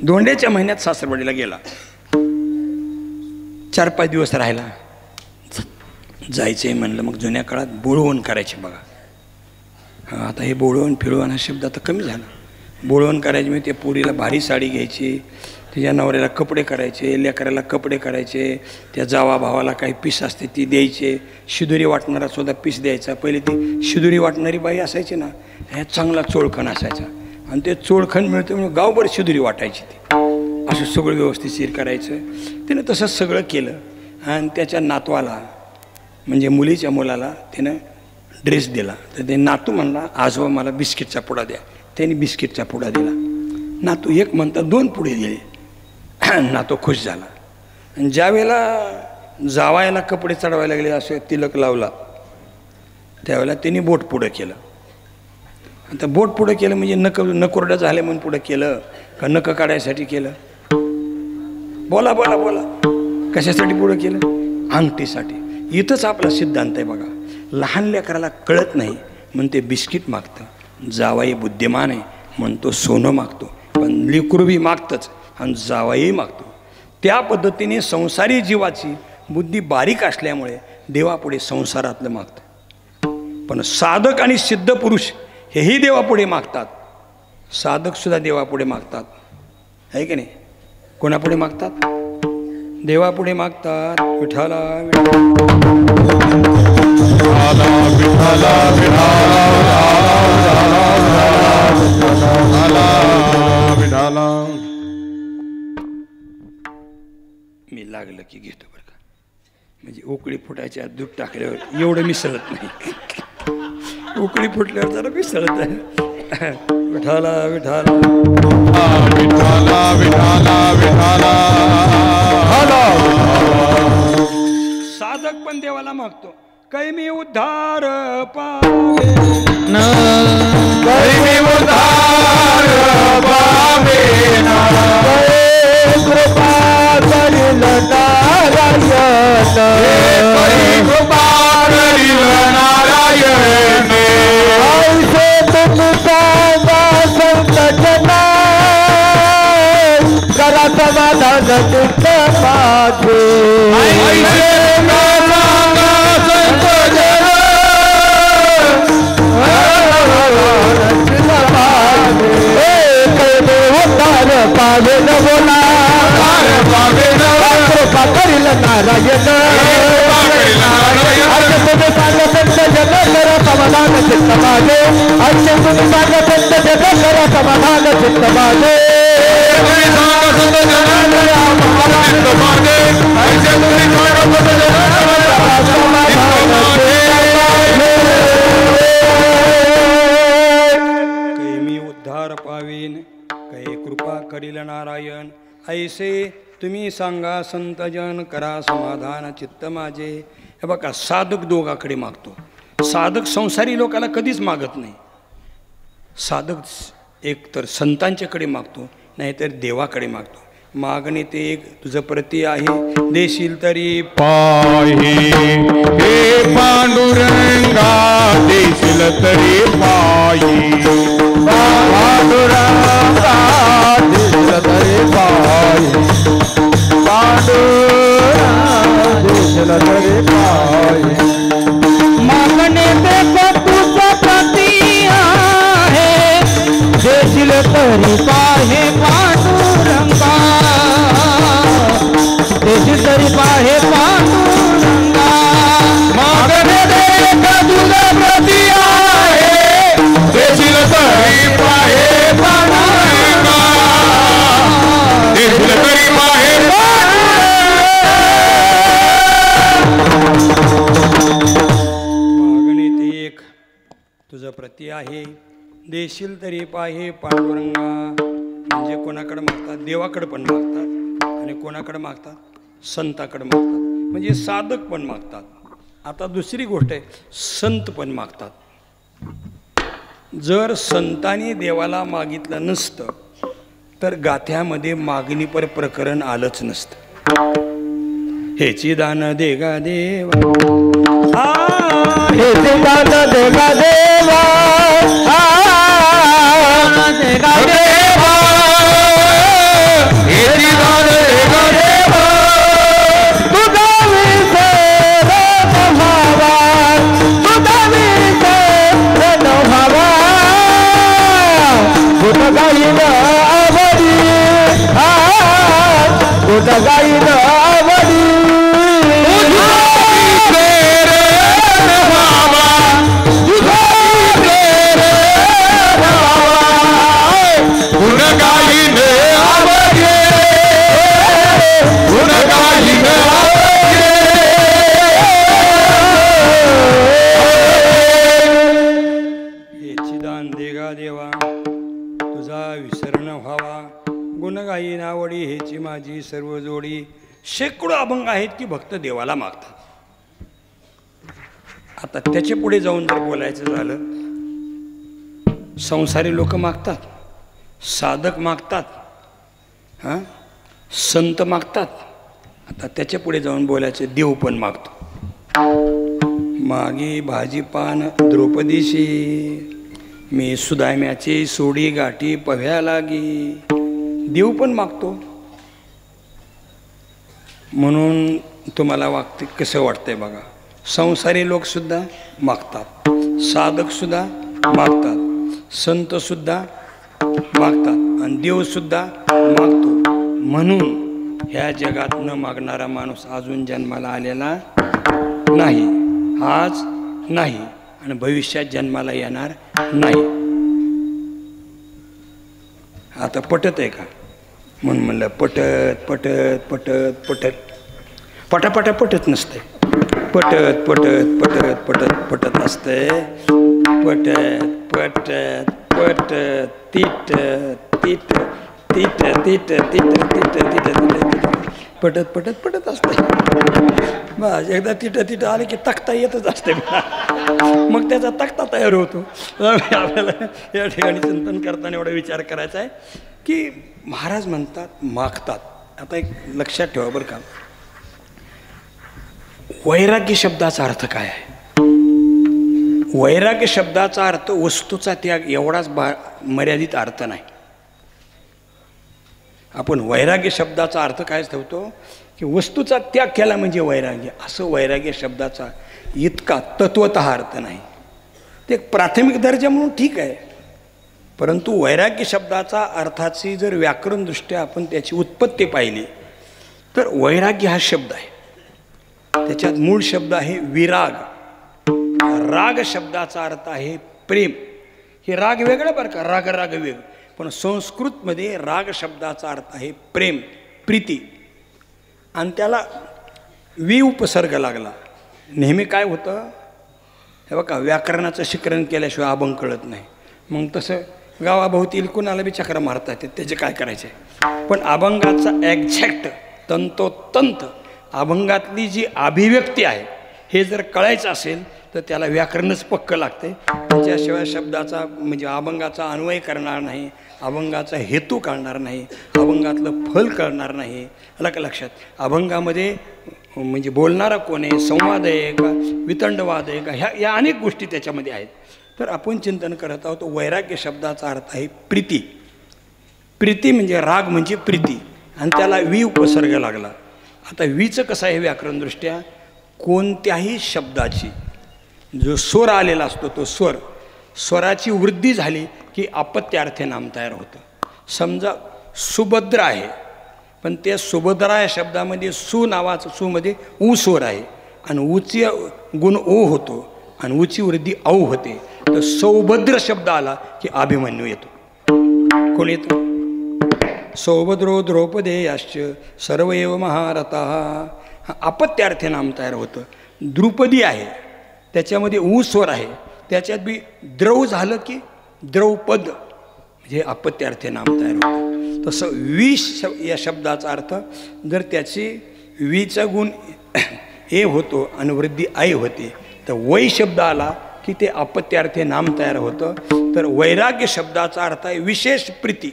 धोंड्याच्या महिन्यात सासरवाडीला गेला. 4-5 दिवस राहिला. जायचं आहे म्हणलं. मग जुन्या काळात बोळवण करायचे बघा. आता हे बोळवण फिरवण हा शब्द आता कमी झाला. बोळवण करायचे म्हणजे ते पोरीला भारी साडी घ्यायची, तिच्या नवऱ्याला कपडे करायचे, लेकराला कपडे करायचे, त्या जावा भावाला काही पीस असते ती द्यायचे, शिदुरी वाटणारा सुद्धा पीस द्यायचा. पहिले ती शिदुरी वाटणारी बाई असायची ना, ह्या चांगला चोळखण असायचा आणि ते चोळखण मिळतं म्हणून गावभर शिदुरी वाटायची. ती असं सगळं व्यवस्थितशीर करायचं. तिनं तसंच सगळं केलं. आणि त्याच्या नातवाला म्हणजे मुलीच्या मुलाला तिनं ड्रेस दिला. तर ते नातू म्हणला आजोबा मला बिस्किटचा पुडा द्या. त्यांनी बिस्किटचा पुडा दिला. नातू एक म्हणता 2 पुडे दिले. नातू खुश झाला. आणि ज्यावेळेला जावायला कपडे चढवायला लागले, असं तिलक लावला, त्यावेळेला त्यांनी बोट पुढं केलं. आता बोट पुढं केलं म्हणजे नकोरड्या झाल्या म्हणून पुढं केलं का नकं काढायसाठी केलं? बोला बोला बोला. कशासाठी पुढं केलं? अंगठीसाठी. इथंच आपला सिद्धांत आहे बघा. लहान लेकराला कळत नाही म्हणून ते बिस्किट मागतं. जावाई बुद्धिमान आहे म्हणून तो सोनं मागतो. पण लेकरू बी मागतंच आणि जावाई मागतो. त्या पद्धतीने संसारी जीवाची बुद्धी बारीक असल्यामुळे देवापुढे संसारातलं मागतं. पण साधक आणि सिद्ध पुरुष हेही देवापुढे मागतात. साधकसुद्धा देवापुढे मागतात, आहे की नाही? कोणापुढे मागतात? देवापुढे मागतात. विठाला मी लागलं की घेतो बरं का. म्हणजे उकळी फुटायच्या दूध टाकल्यावर एवढं मिसळत नाही. उकळी फुटल्यावर जरा मिसळत आहे. विठाला विठाला विठाला विठाला विठाला. साधक पण देवाला मागतो. कै मी उद्धार पावे ना, कै मी उद्धार पावे ना, कृपा करील नारायण, कृपा करील नारायण. ऐसे तुम सांगा संत जना, करा समाधान चित्त माझे. ऐसे पावे न बोला कृपा करील नारायण. असे तुम्ही सांगत जग कर समाधान चित्त माझे. असे तुम्ही सांगत जग कर समाधान चित्त माझे. मी उद्धार पावीन, कै कृपा करील नारायण. ऐसे तुम्ही सांगा संतजन, करा समाधान चित्त माझे. हे बघा, साधक दोघाकडे मागतो. साधक संसारी लोकाला कधीच मागत नाही. साधक एक तर संतांच्याकडे मागतो, नाहीतर देवाकडे मागतो. मागणे ते एक तुझं प्रती आहे, देशील तरी पाहे हे पांडुरंगा, देशील तरी पायी पांडुरंगा, देशील तरी पायी पांडुरंगा, देशील तरी पायी. मागणे ते तुझं प्रती आहे, देशील तरी पाहे पांडुरंगा, देशील तरी पाहे पांडुरंगा. मागणे दे तुझं प्रती आहे, देशील तरी पाहे पांडुरंगा, देशील तरी पाहे मागणे ते एक तुझं प्रती आहे, देशील तरी पाहे पांडुरंगा. म्हणजे कोणाकडे मागतात? देवाकडे पण मागतात, आणि कोणाकडे मागतात? संताकडे मागतात. म्हणजे साधक पण मागतात. आता दुसरी गोष्ट आहे, संत पण मागतात. जर संतांनी देवाला मागितलं नसतं तर गाथ्यामध्ये मागणीपर प्रकरण आलंच नसतं. हेची दान देगा देवा, हेची दान देगा देवा, देगा देवा, हेची दान देगा देवा. तुझा विसर न व्हावा, तुझा विसर न व्हावा, कुठ गाईन आवडी, कुठ गाईन आवडी. गुणगायी नावडी हेची माझी सर्व जोडी. शेकडो अभंग आहेत की भक्त देवाला मागतात. आता त्याच्या पुढे जाऊन जर बोलायचं झालं, संसारी लोक मागतात, साधक मागतात, हां संत मागतात. आता त्याच्या पुढे जाऊन बोलायचं, देव पण मागतो. मागे भाजीपान द्रौपदीशी, मी सुदाम्याची सोडी गाठी पव्या लागी. देव पण मागतो. म्हणून तुम्हाला वागते कसं वाटतंय बघा, संसारी लोकसुद्धा मागतात, साधकसुद्धा मागतात, संतसुद्धा मागतात, आणि देवसुद्धा मागतो. म्हणून ह्या जगात न मागणारा माणूस अजून जन्माला आलेला नाही, आज नाही, आणि भविष्यात जन्माला येणार नाही. आता पटत आहे का? म्हणून म्हणलं पटत पटत पटत पटत, पटापटा पटत नसते. पटत पटत पटत पटत पटत असते. पटत पटत पटत तिट तिट तिट तिट तिट तिट तिट तिट पटत पटत पटत असते. बस एकदा तिट तिट आले की तख्ता येतच असते. मग त्याचा तख्ता तयार होतो. आपल्याला या ठिकाणी चिंतन करताना एवढा विचार करायचा आहे की महाराज म्हणतात मागतात. आता एक लक्षात ठेवा बरं का, वैराग्य शब्दाचा अर्थ काय आहे? वैराग्य शब्दाचा अर्थ वस्तूचा त्याग एवढाच मर्यादित अर्थ नाही. आपण वैराग्य शब्दाचा अर्थ काय ठेवतो की वस्तूचा त्याग केला म्हणजे वैराग्य, असं वैराग्य शब्दाचा इतका तत्वतः अर्थ नाही. ते एक प्राथमिक दर्जा म्हणून ठीक आहे, परंतु वैराग्य शब्दाचा अर्थाची जर व्याकरणदृष्ट्या आपण त्याची उत्पत्ती पाहिली तर वैराग्य हा शब्द आहे, त्याच्यात मूळ शब्द आहे विराग. राग शब्दाचा अर्थ आहे प्रेम. हे राग वेगळं बरं का, राग राग वेगळं, पण संस्कृतमध्ये राग शब्दाचा अर्थ आहे प्रेम, प्रीती, आणि त्याला वि उपसर्ग लागला. नेहमी काय होतं हे बघा, व्याकरणाचं शिकरण केल्याशिवाय अभंग कळत नाही. मग तसं गावाभोवती कुणाला बी चक्र मारता येते, त्याचे काय करायचे. पण अभंगाचा एक्झॅक्ट तंतोतंत अभंगातली जी अभिव्यक्ती आहे हे जर कळायचं असेल तर त्याला व्याकरणच पक्कं लागते. त्याच्याशिवाय शब्दाचा म्हणजे अभंगाचा अन्वय करणार नाही, अभंगाचा हेतू कळणार नाही, अभंगातलं फल कळणार नाही. लक्षात, अभंगामध्ये म्हणजे बोलणारा कोण आहे, संवाद आहे का, वितंडवाद आहे का, या अनेक गोष्टी त्याच्यामध्ये आहेत. तर आपण चिंतन करत आहोत. वैराग्य शब्दाचा अर्थ आहे प्रीती. प्रीती म्हणजे राग म्हणजे प्रीती, आणि त्याला वी उपसर्ग लागला. आता वीचं कसं आहे व्याकरणदृष्ट्या, कोणत्याही शब्दाची जो स्वर आलेला असतो तो स्वराची वृद्धी झाली की अपत्यार्थे नाम तयार होतं. समजा सुभद्र आहे, पण त्या सुभद्रा या शब्दामध्ये सु नावाचं सुमध्ये ऊ स्वर आहे, आणि ऊची गुण ओ होतो, आणि ऊची वृद्धी औ होते. तर सौभद्र शब्द आला की अभिमन्यू येतो. कोण येतो? सौभद्रो द्रौपदेयाश्च सर्व एव महारथाः. अपत्यार्थे नाम तयार होतं. द्रुपदी आहे, त्याच्यामध्ये ऊ स्वर आहे, त्याच्यात बी द्रौ झालं की द्रौपद म्हणजे अपत्यार्थे नाम तयार होतं. तसं वी या शब्दाचा अर्थ जर त्याची वीचा गुण ए होतो आणि वृद्धी आय होते, तर वै शब्द आला की ते अपत्यार्थे नाम तयार होतं. तर वैराग्य शब्दाचा अर्थ आहे विशेष प्रीती.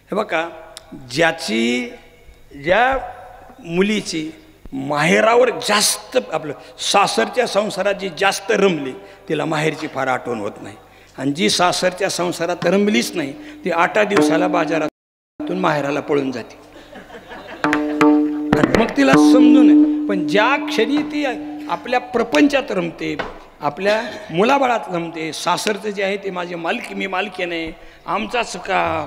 हे बघा, ज्या मुलीची माहेरावर जास्त आपलं सासरच्या संसारात जी जास्त रमली तिला माहेरची फार आठवण होत नाही, आणि जी सासरच्या संसारात रमलीच नाही ती 8 दिवसाला बाजारातून माहेराला पळून जाते, आणि मग तिला समजून. पण ज्या क्षणी ती आपल्या प्रपंचात रमते, आपल्या मुलाबाळात रमते, सासरचं जे आहे ते माझी मालकी, मी मालकी नाही, आमचाच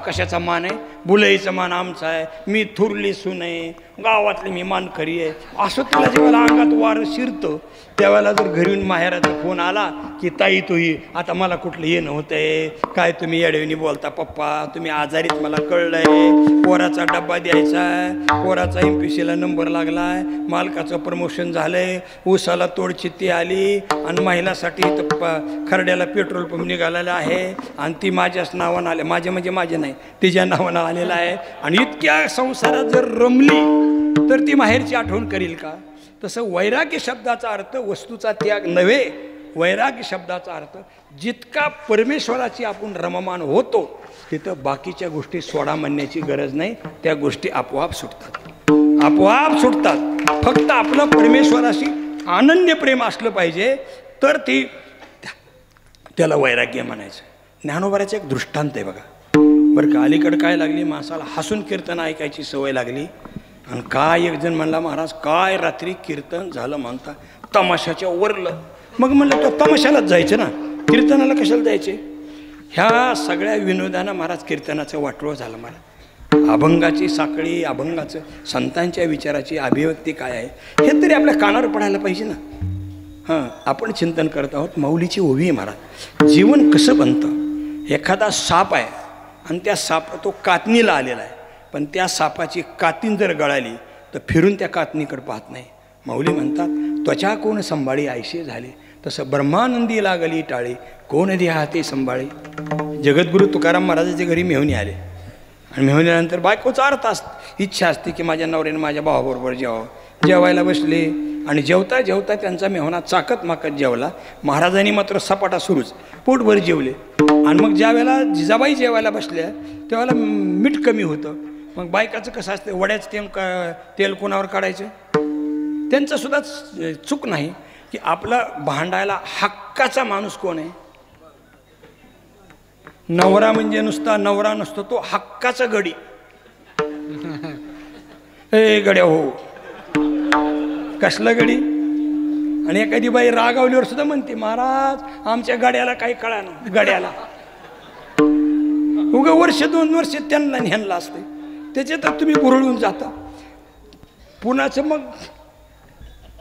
कशाचा मान आहे, बुलईचा मान आमचा आहे, मी थुरली सून आहे, गावातली मी मानकरी आहे, असं तुला जेव्हा अंगात वारं शिरतं त्यावेळेला जर घरून माहेराचा फोन आला की ताई तूही आता मला कुठलं येणं होतं आहे, काय तुम्ही येडविनी बोलता पप्पा, तुम्ही आजारीत मला कळलं आहे, पोराचा डब्बा द्यायचा आहे, पोराचा MPSCला नंबर लागला आहे, मालकाचं प्रमोशन झालं आहे, ऊसाला तोडचित्ती आली, आणि महिलासाठी तर खरड्याला पेट्रोल पंप निघालेला आहे, आणि ती माझ्याच नावानं आले, माझे म्हणजे माझे नाही तिच्या नावानं आलेला आहे, आणि इतक्या संसारात जर रमली तर ती माहेरची आठवण करील का? तसं वैराग्य शब्दाचा अर्थ वस्तूचा त्याग नव्हे. वैराग्य शब्दाचा अर्थ जितका परमेश्वराची आपण रममान होतो तिथं बाकीच्या गोष्टी सोडा म्हणण्याची गरज नाही, त्या गोष्टी आपोआप सुटतात, आपोआप सुटतात. फक्त आपलं परमेश्वराशी अनन्य प्रेम असलं पाहिजे तर त्याला वैराग्य म्हणायचं. ज्ञानोबाचं एक दृष्टांत आहे बघा बरं का. अलीकडं काय लागली, माणसाला हसून कीर्तन ऐकायची सवय लागली, आणि काय एक जण म्हणला, महाराज काय रात्री कीर्तन झालं म्हणता, तमाशाच्या वरलं. मग म्हणलं तो तमाशालाच जायचं ना, कीर्तनाला कशाला जायचे? ह्या सगळ्या विनोदानं महाराज कीर्तनाचं वाटोळं झालं. मला अभंगाची साखळी, अभंगाचं संतांच्या विचाराची अभिव्यक्ती काय आहे हे तरी आपल्या कानावर पडायला पाहिजे ना. हां, आपण चिंतन करत आहोत. माऊलीची ओवी आहे महाराज. जीवन कसं बनतं? एखादा साप आहे आणि त्या तो कातणीला आलेला आहे, पण त्या सापाची कातीन जर गळाली तर फिरून त्या कातणीकडे पाहत नाही. माऊली म्हणतात त्वचा कोण संभाळी आयशी झाली, तसं ब्रह्मानंदी लागली टाळी कोण द्या ते संभाळी. जगद्गुरू तुकाराम महाराजाच्या घरी मेहुणी आले, आणि मेहुण्यानंतर बायकोचा अर्थ इच्छा असते की माझ्या नवऱ्याने माझ्या भावाबरोबर जेवावं. जेवायला बसले, आणि जेवता जेवता त्यांचा मेहुणा चाकत माकत जेवला. महाराजांनी मात्र सपाटा सुरूच, पोटभर जेवले. आणि मग ज्या वेळेला जिजाबाई जेवायला बसल्या त्यावेळेला मीठ कमी होतं. मग बायकाचं कसं असतं, वड्याचं तेल कोणावर काढायचं? त्यांचं सुद्धा चूक नाही की आपला भांडायला हक्काचा माणूस कोण आहे? नवरा म्हणजे नुसता नवरा नसतो, तो हक्काचा गडी. ए गड्या हो, कसला गडी? आणि एखादी बाई रागावलीवर सुद्धा म्हणते महाराज आमच्या गड्याला काही कळा ना, गड्याला उगा वर्ष 2 वर्ष त्यांना ह्यांना असते, त्याच्यात तुम्ही बुरळून जाता. पुन्हाचं मग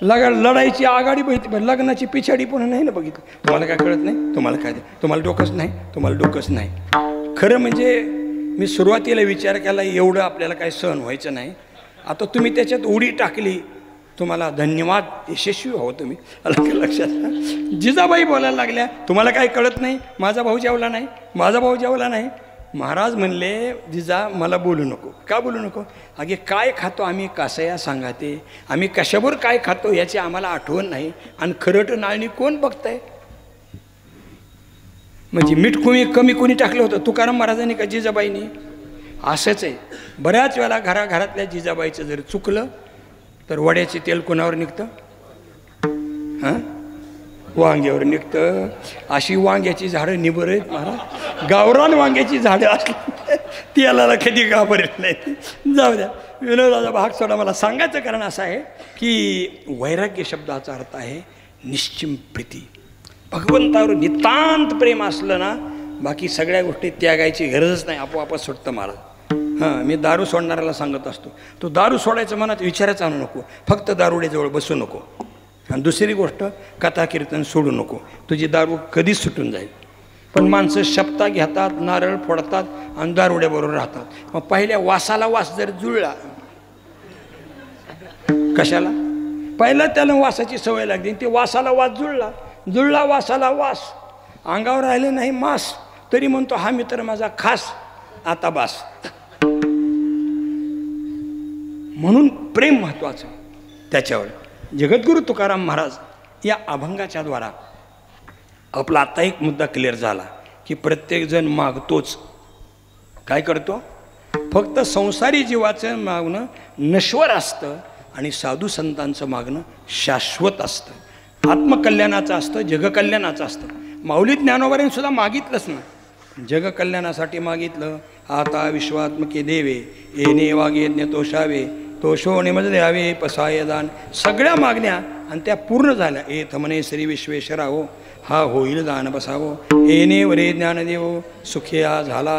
लढाईची आघाडी बघितली, लग्नाची पिछाडी पुन्हा नाही ना बघितली. तुम्हाला काय कळत नाही, तुम्हाला काय, तुम्हाला डोकंच नाही, तुम्हाला डोकंच नाही. खरं म्हणजे मी सुरुवातीला विचार केला एवढं आपल्याला काय सहन व्हायचं नाही. आता तुम्ही त्याच्यात उडी टाकली, तुम्हाला धन्यवाद, यशस्वी हो तुम्ही. लक्षात जिजाबाई बोलायला लागल्या तुम्हाला काय कळत नाही, माझा भाऊ जेवला नाही, माझा भाऊ जेवला नाही. महाराज म्हणले जिजा मला बोलू नको. का बोलू नको? अगे काय खातो आम्ही कासया सांगा ते, आम्ही कशावर काय खातो याची आम्हाला आठवण नाही, आणि खरट नाळणी कोण बघताय? म्हणजे मीठ कमी कोणी टाकलं होतं, तुकाराम महाराजांनी का जिजाबाईंनी? असंच आहे. बऱ्याच वेळा घरातल्या जिजाबाईचं जर चुकलं तर वड्याचे तेल कोणावर निघतं? हां, वांग्यावर निघतं. अशी वांग्याची झाडं निबर आहेत महाराज, गावरान वांग्याची झाडं असली तेलाला कधी घाबरत नाही. जाऊ द्या, विनोदाचा भाग सोडा. मला सांगायचं कारण असं आहे की वैराग्य शब्दाचा अर्थ आहे निश्चिम प्रीती. भगवंतावर नितांत प्रेम असलं ना, बाकी सगळ्या गोष्टी त्यागायची गरजच नाही, आपोआपच सुटतं महाराज. हां, मी दारू सोडणाऱ्याला सांगत असतो, तो दारू सोडायचं मनात विचारायचं आणू नको, फक्त दारुड्याजवळ बसू नको. आणि दुसरी गोष्ट, कथा कीर्तन सोडू नको, तुझी दारू कधीच सुटून जाईल. पण माणसं शपथा घेतात, नारळ फोडतात आणि दारुड्याबरोबर राहतात. मग पहिल्या वासाला वास जर जुळला, कशाला? पहिलं त्याला वासाची सवय लागली, ते वासाला वास जुळला वासाला वास, अंगावर राहिले नाही मास, तरी म्हणतो हा मित्र माझा खास, आता बास. म्हणून प्रेम महत्वाचं त्याच्यावर. जगद्गुरु तुकाराम महाराज या अभंगाच्या द्वारा आपला आता एक मुद्दा क्लिअर झाला की प्रत्येकजण मागतोच. काय करतो? फक्त संसारी जीवाचं मागणं नश्वर असतं आणि साधू संतांचं मागणं शाश्वत असतं, आत्मकल्याणाचं असतं, जगकल्याणाचं असतं. माऊली ज्ञानोबांनी सुद्धा मागितलंच ना, जगकल्याणासाठी मागितलं. आता विश्वात्मके देवे येणे वागे तोषावे, तोषो निमज द्यावे पसाय दान. सगळ्या मागण्या आणि त्या पूर्ण झाल्या. एथ म्हणे श्री विश्वेश्वरा हो, हा होईल दान बसावो, येणे वरे ज्ञानदेव सुखिया झाला.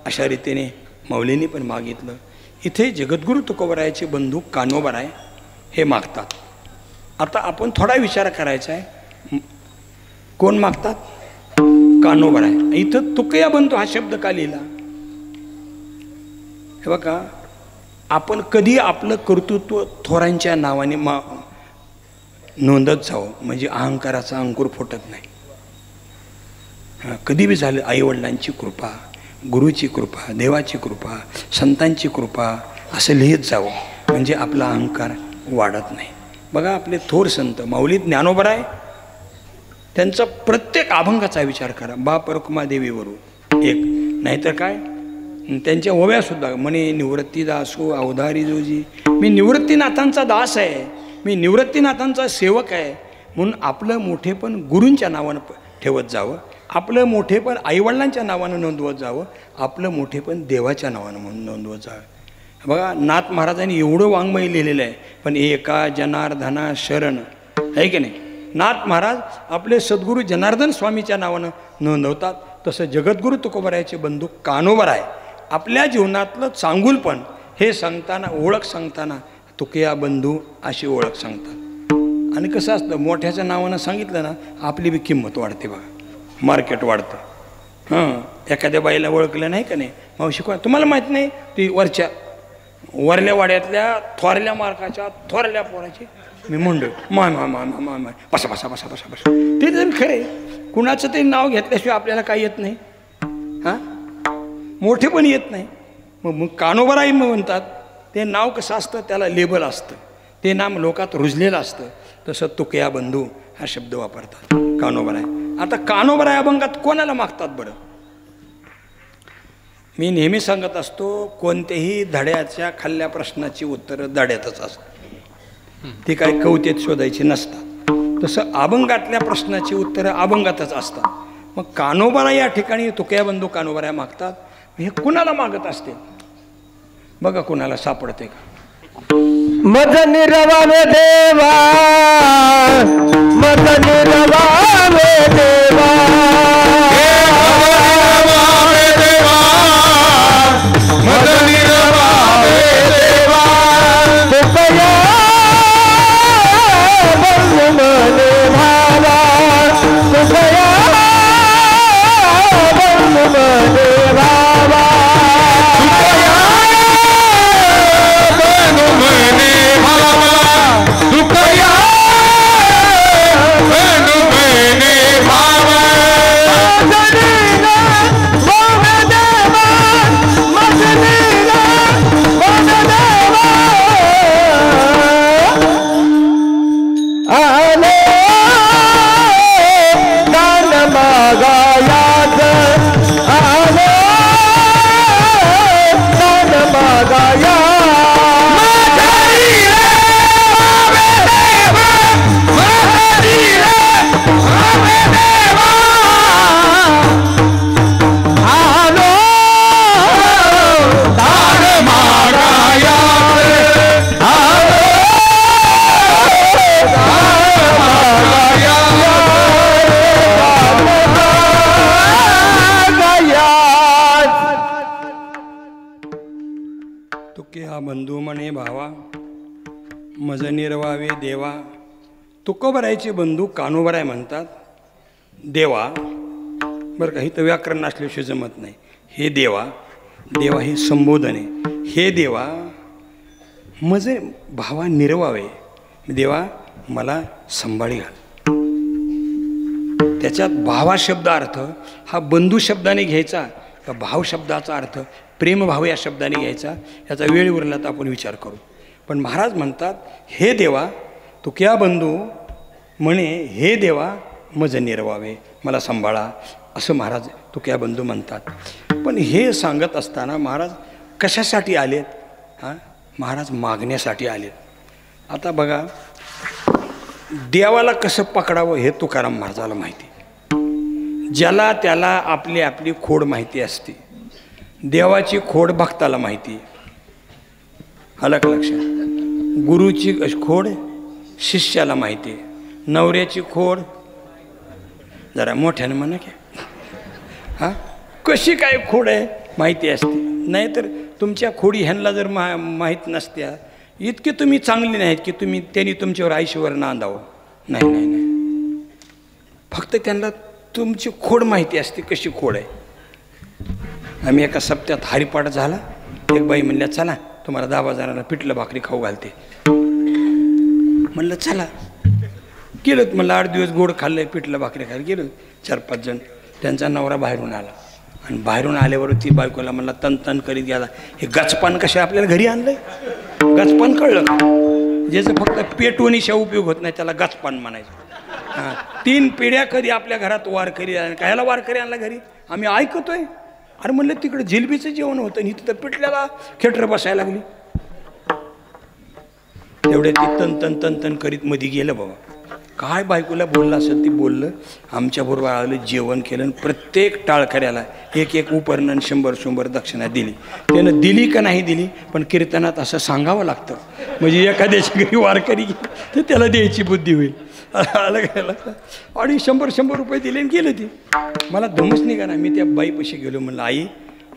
अशा रीतीने माऊलींनी पण मागितलं. इथे जगद्गुरु तुकोबरायाचे बंधू कान्होबराय हे मागतात. आता आपण थोडा विचार करायचा आहे, कोण मागतात? कान्होबराय. इथं तुकया बंधू हा शब्द का लिहिला? हे बघा, आपण कधी आपलं कर्तृत्व थोरांच्या नावाने नोंदत जावं, म्हणजे अहंकाराचा अंकुर फुटत नाही. कधी बी झालं, आईवडिलांची कृपा, गुरुची कृपा, देवाची कृपा, संतांची कृपा असं लिहित जावं, म्हणजे आपला अहंकार वाढत नाही. बघा, आपले थोर संत माऊली ज्ञानोबराय, त्यांचा प्रत्येक अभंगाचा विचार करा. बाप रखुमादेवीवरून एक, नाहीतर काय त्यांच्या ओव्यासुद्धा म्हणे निवृत्तीदासो अवधारी जोजी. मी निवृत्तीनाथांचा दास आहे, मी निवृत्तीनाथांचा सेवक आहे. म्हणून आपलं मोठेपण गुरूंच्या नावानं ठेवत जावं, आपलं मोठेपण आईवडिलांच्या नावानं नोंदवत जावं, आपलं मोठेपण देवाच्या नावानं म्हणून नोंदवत जावं. बघा, नाथ महाराजांनी एवढं वाङ्मय लिहिलेलं आहे, पण एका जनार्दना शरण आहे की नाही. नाथ महाराज आपले सद्गुरू जनार्दन स्वामीच्या नावानं नोंदवतात. तसं जगद्गुरु तुकोबरायाचे बंधू कान्होबराय आपल्या जीवनातलं चांगुलपण हे सांगताना, ओळख सांगताना तुकया बंधू अशी ओळख सांगतात. आणि कसं असतं, मोठ्याच्या नावानं सांगितलं ना, आपली बी किंमत वाढते. बघा, मार्केट वाढतं. हां, एखाद्या बाईला ओळखलं नाही का नाही, मावशी कोण तुम्हाला माहीत नाही, ती वरल्या वाड्यातल्या थोरल्या मार्काच्या थोरल्या पोराची मी मंडळ माय माय माय माय माय बसा बसा बसा बसा बसा. ते जर खरे, कुणाचं ते नाव घेतल्याशिवाय आपल्याला काही येत नाही. हां, मोठे पण येत नाही. मग कान्होबराय म्हणतात, ते नाव कसं असतं, त्याला लेबल असतं, ते नाम लोकात रुजलेलं असतं. तसं तुकया बंधू हा शब्द वापरतात, कान्होबराय. आता कान्होबराय अभंगात कोणाला मागतात बरं? मी नेहमी सांगत असतो, कोणत्याही धड्याच्या खाल्ल्या प्रश्नाची उत्तरं धड्यातच असतात, ती काय कवितेत शोधायची नसतात. तसं अभंगातल्या प्रश्नाची उत्तरं अभंगातच असतात. मग कान्होबराय या ठिकाणी तुकया बंधू कान्होबराय मागतात. हे कुणाला मागत असते? बघा कुणाला सापडते का? मद निर्वाणे देवा, मद निर्वाणे देवा, मद निर्वाणे देवा, तुकया बंधू मने भावा, तुकया बंधू मने भावा, तुकया बंधू मने भावा, म्हणे भावा मज निर्वावे देवा, तुकोबरायचे बंधू कानोबराय म्हणतात देवा, बरं का, इथं व्याकरण असल्याशिवाय जमत नाही. हे देवा, देवा हे संबोधन आहे. हे देवा मज भावा निर्वावे, देवा मला संभाळी घाल. त्याच्यात भावा शब्द अर्थ हा बंधू शब्दाने घ्यायचा का भाव शब्दाचा अर्थ प्रेमभाव या शब्दाने घ्यायचा, याचा वेळ उरला तर आपण विचार करू. पण महाराज म्हणतात हे देवा तू क्या बंधू म्हणे, हे देवा मज निर्वावे, मला सांभाळा, असं महाराज तू क्या बंधू म्हणतात. पण हे सांगत असताना महाराज कशासाठी आलेत? हां, महाराज मागण्यासाठी आलेत. आता बघा, देवाला कसं पकडावं हे तुकाराम महाराजाला माहिती. ज्याला त्याला आपली आपली खोड माहिती असते. देवाची खोड भक्ताला माहिती. आलं का लक्षात? गुरुची खोड शिष्याला माहिती आहे. नवऱ्याची खोड जरा मोठ्याने म्हणा की हां कशी काय खोड आहे माहिती असते. नाहीतर तुमच्या खोडी ह्यांना जर माहीत नसत्या, इतके तुम्ही चांगले नाहीत की त्यांनी तुमच्यावर आयुष्यावर नांदावं. नाही नाही नाही, फक्त त्यांना तुमची खोड माहिती असते कशी खोड आहे. आम्ही एका सप्त्यात हरिपाठ झाला, एक बाई म्हणल्या चला तुम्हाला 10 जणांना पिठलं भाकरी खाऊ घालते. म्हणलं चला. गेलो. म्हणलं 8 दिवस गोड खाल्लं, पिठलं भाकरी खायला गेलो. 4-5 जण. त्यांचा नवरा बाहेरून आला आणि बाहेरून आल्यावर ती बायकोला म्हणला तन करीत गेला, हे गचपान कशा आपल्याला घरी आणलंय? गचपान कळलं का? ज्याचं फक्त पेटवणीशिवाय उपयोग होत नाही त्याला गचपान म्हणायचं. हां, 3 पिढ्या कधी आपल्या घरात वारकरी आला, कायला वारकरी आणला घरी? आम्ही ऐकतोय. अरे म्हणलं तिकडे जिलबीचं जेवण होतं आणि तिथं पिठल्याला खेटर बसायला लागली. तेवढे ती तन करीत मध्ये गेलं. बाबा काय बायकोला बोललं असेल ती बोललं. आमच्याबरोबर आलं, जेवण केलं आणि प्रत्येक टाळकऱ्याला 1-1 उपरणं 100 दक्षिणा दिली. त्यानं दिली का नाही दिली, पण कीर्तनात असं सांगावं लागतं म्हणजे एखाद्याच्या घरी वारकरी गेली तर त्याला द्यायची बुद्धी होईल. आलं गेलं आणि 100 रुपये दिले आणि गेलं. ती मला धमच निघा ना. मी त्या बाईपाशी गेलो. म्हणलं आई,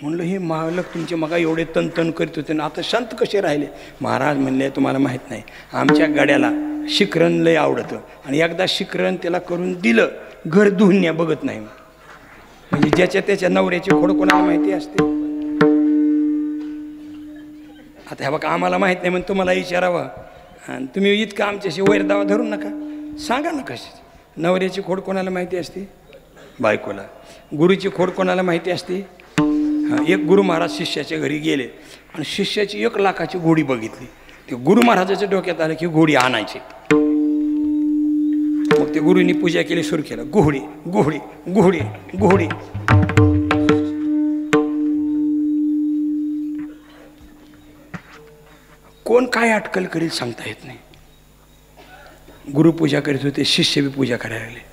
म्हणलं हे मालक तुमचे मगा एवढे तन करीत होते ना, आता शांत कसे राहिले? महाराज म्हणले तुम्हाला माहीत नाही, आमच्या गाड्याला शिकरण लय आवडतं आणि एकदा शिकरण त्याला करून दिलं, घर धुन्या बघत नाही. म्हणजे ज्याच्या त्याच्या नवऱ्याची खोड कोणाला माहिती असते. आता ह्या बघा आम्हाला माहीत नाही म्हणून तुम्हाला विचारावं, आणि तुम्ही इतकं आमच्याशी वैरदावा धरू नका. सांगा ना कशी नवऱ्याची खोड कोणाला माहिती असते? बायकोला. गुरुची खोड कोणाला माहिती असते? हां, एक गुरु महाराज शिष्याच्या घरी गेले आणि शिष्याची 1 लाखाची घोडी बघितली. ते गुरु महाराजाच्या डोक्यात आलं की घोडी आणायची. मग ते गुरुनी पूजा केली, सुरू केलं घोडी घोडी घोडी घोडी. कोण काय अटकल करील सांगता येत नाही. गुरु पूजा करीत होते, शिष्य बी पूजा करायला लागले.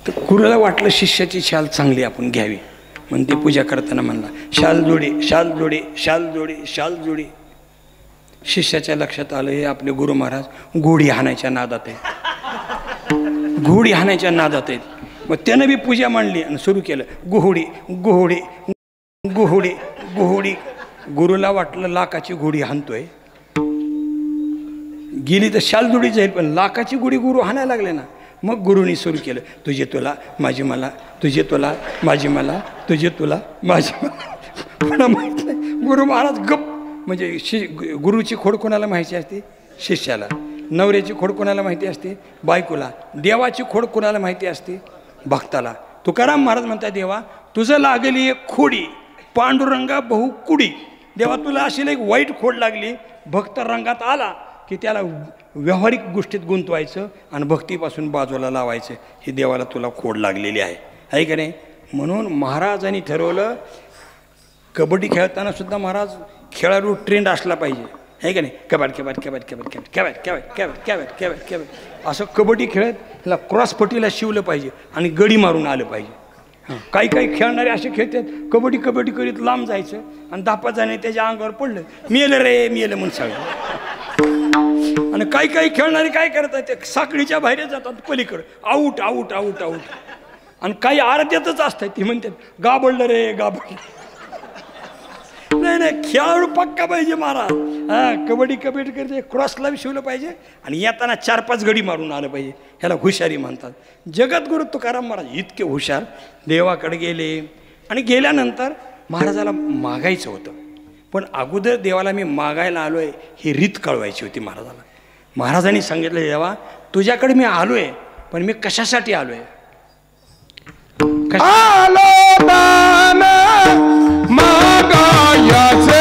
तर गुरुला वाटलं शिष्याची शाल चांगली आपण घ्यावी, म्हणून ते पूजा करताना म्हणला शाल जोडी शाल जोडी शाल जोडी शाल जोडी. शिष्याच्या लक्षात आलं हे आपले गुरु महाराज घोडी हाणायच्या नादात आहेत, घोडी हाणायच्या नादात आहेत. मग त्यानं बी पूजा मांडली आणि सुरू केलं घोडी घोडी घोडी घोडी. गुरुला वाटलं लाखाची घोडी हाणतोय, गेली तर शाल जोडी जाईल, पण लाखाची घोडी गुरु हाणायला लागले ना. मग गुरुनी सुरू केलं तुझे तुला माझी मला, तुझे तुला माझी मला, तुझे तुला माझी मला. कोणा माहीत नाही. गुरु महाराज गप. म्हणजे गुरुची खोड कोणाला माहिती असते? शिष्याला. नवऱ्याची खोड कोणाला माहिती असते? बायकोला. देवाची खोड कोणाला माहिती असते? भक्ताला. तुकाराम महाराज म्हणतात देवा तुझं लागली एक खोडी, पांडुरंगा बहु कुडी. देवा तुला अशी एक वाईट खोड लागली, भक्त रंगात आला की त्याला व्यावहारिक गोष्टीत गुंतवायचं आणि भक्तीपासून बाजूला लावायचं. ही देवाला तुला खोड लागलेली आहे का नाही? म्हणून महाराजांनी ठरवलं कबड्डी खेळताना सुद्धा महाराज खेळाडू ट्रेंड असला पाहिजे, आहे का नाही? Cupboard cupboard cupboard cupboard cupboard cupboard cupboard cupboard cupboard cupboard cupboard असं कबड्डी खेळत त्याला क्रॉसपट्टीला शिवलं पाहिजे आणि गडी मारून आलं पाहिजे. हां, काही खेळणारे असे खेळतात कबड्डी कबड्डी करीत लांब जायचं आणि 10-5 जण त्याच्या अंगावर पडलं, मेलं रे मेलं म्हणून सगळं. आणि काही खेळणारे काय करतात ते साखळीच्या बाहेर जातात पलीकडं, आऊट आऊट आऊट आऊट. आणि काही अर्ध्यातच असतात ती म्हणतात गाबडलं रे गाबडलं. नाही नाही, खेळाडू पक्का पाहिजे महाराज. हा, कबड्डी कबड्डी करते, क्रॉसला बी शिवलं पाहिजे आणि येताना 4-5 गडी मारून आलं पाहिजे. ह्याला हुशारी म्हणतात. जगद्गुरु तुकाराम महाराज इतके हुशार, देवाकडे गेले आणि गेल्यानंतर महाराजाला मागायचं होतं. पण अगोदर देवाला मी मागायला आलोय ही रीत कळवायची होती महाराजाला. महाराजांनी सांगितलं, देवा तुझ्याकडे मी आलोय, पण मी कशासाठी आलोय? आलो दान मागायाचे,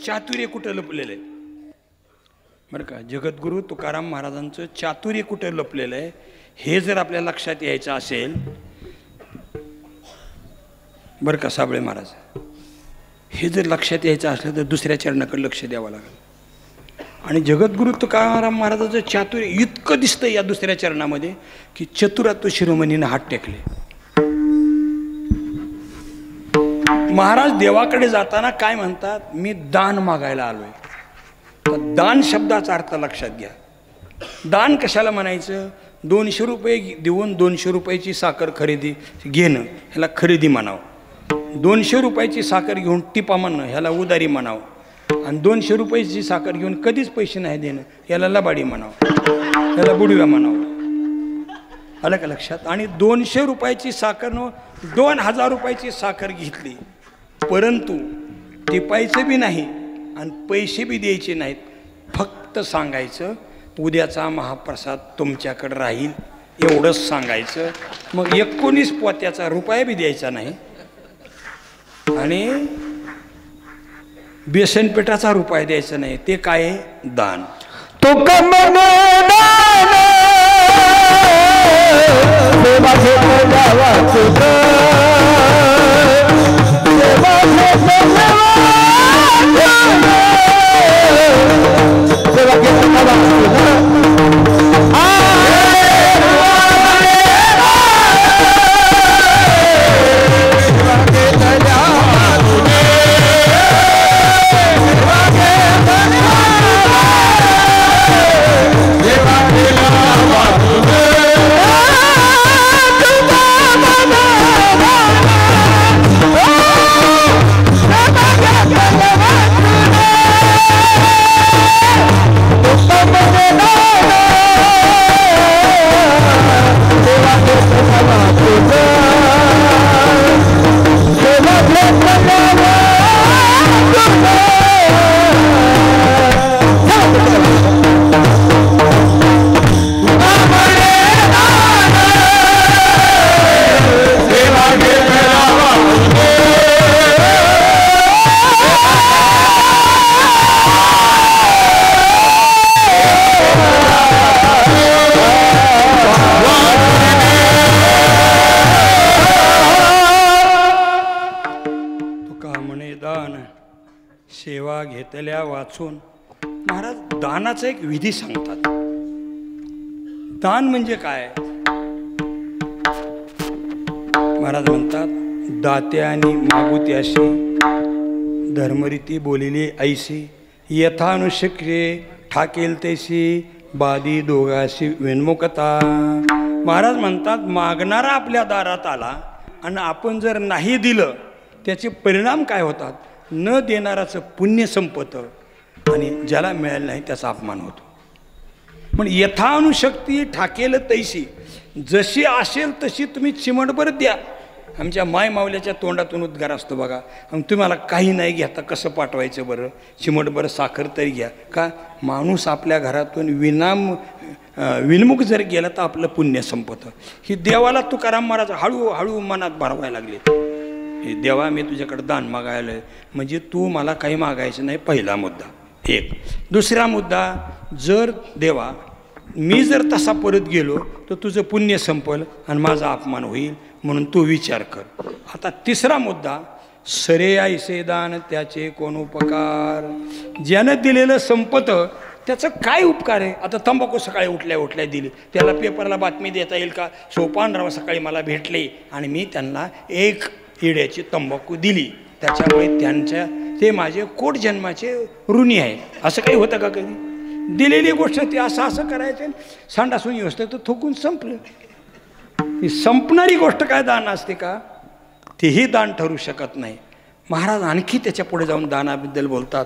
चातुर्य कुठं लपलेलं आहे बरं का? जगद्गुरु तुकाराम महाराजांचं चातुर्य कुठं लपलेलं आहे हे जर आपल्या लक्षात यायचं असेल बरं का साबळे महाराज, हे जर लक्षात यायचं असलं तर दुसऱ्या चरणाकडे लक्ष द्यावं लागेल. आणि जगद्गुरु तुकाराम महाराजाचं चातुर्य इतकं दिसतं या दुसऱ्या चरणामध्ये की चतुरात्व शिरोमणीनं हात टेकले. महाराज देवाकडे जाताना काय म्हणतात, मी दान मागायला आलोय. तर दान शब्दाचा अर्थ लक्षात घ्या. दान कशाला म्हणायचं? 200 रुपये देऊन 200 रुपयाची साखर खरेदी घेणं ह्याला खरेदी म्हणावं. 200 रुपयाची साखर घेऊन टिपा म्हणणं ह्याला उदारी म्हणावं. आणि 200 रुपयाची साखर घेऊन कधीच पैसे नाही देणं याला लबाडी म्हणावं, याला बुडव्या म्हणावं. आलं का लक्षात? आणि 200 रुपयाची साखर 2000 रुपयाची साखर घेतली, परंतु टिपायचं बी नाही आणि पैसे बी द्यायचे नाहीत. फक्त सांगायचं उद्याचा महाप्रसाद तुमच्याकडे राहील एवढंच सांगायचं. मग 19 पोत्याचा रुपया बी द्यायचा नाही आणि बेसनपेठाचा रुपया द्यायचा नाही. ते काय आहे? दान. वाचतल्या वाचून महाराज दानाचा एक विधी सांगतात. दान म्हणजे काय? महाराज म्हणतात दात्यानी मागुत्याशी धर्मरीती बोलिली ऐशी यथानुशक्ये ठाकेल तैसी बादी दोघाशी विन्मुखता. महाराज म्हणतात मागणारा आपल्या दारात आला आणि आपण जर नाही दिलं त्याचे परिणाम काय होतात? न देणाराचं पुण्य संपतं आणि ज्याला मिळालं नाही त्याचा अपमान होतो. पण यथानुशक्ती ठाकेल तैसी, जशी असेल तशी तुम्ही चिमटभर द्या. आमच्या माय मावल्याच्या तोंडातून उद्गार असतो बघा, तुम्हाला काही नाही घेता कसं पाठवायचं बरं? चिमटभर साखर तरी घ्या. का? माणूस आपल्या घरातून विनमुख जर गेला तर आपलं पुण्य संपतं. ही देवाला तुकाराम महाराज हळूहळू मनात भरवायला लागले. हे देवा मी तुझ्याकडे दान मागायला, म्हणजे तू मला काही मागायचं नाही. पहिला मुद्दा एक. दुसरा मुद्दा, जर देवा मी जर तसा परत गेलो तर तुझं पुण्य संपल आणि माझा अपमान होईल, म्हणून तू विचार कर. आता तिसरा मुद्दा, सरे ऐसे दान त्याचे कोण उपकार. ज्यानं दिलेलं संपतं त्याचं काय उपकार आहे? आता तंबाखू सकाळी उठल्या दिली, त्याला पेपरला बातमी देता येईल का? सोपानराव सकाळी मला भेटले आणि मी त्यांना 1 इड्याची तंबाखू दिली, त्याच्यामुळे ते माझे कोट जन्माचे ऋणी आहे. असं काही होतं का कधी? दिलेली गोष्ट ती असं करायचं, सांडासून व्यवस्था तर थोकून संपलं. ही संपणारी गोष्ट काय दान असते का? तेही दान ठरू शकत नाही. महाराज आणखी त्याच्या पुढे जाऊन दानाबद्दल बोलतात.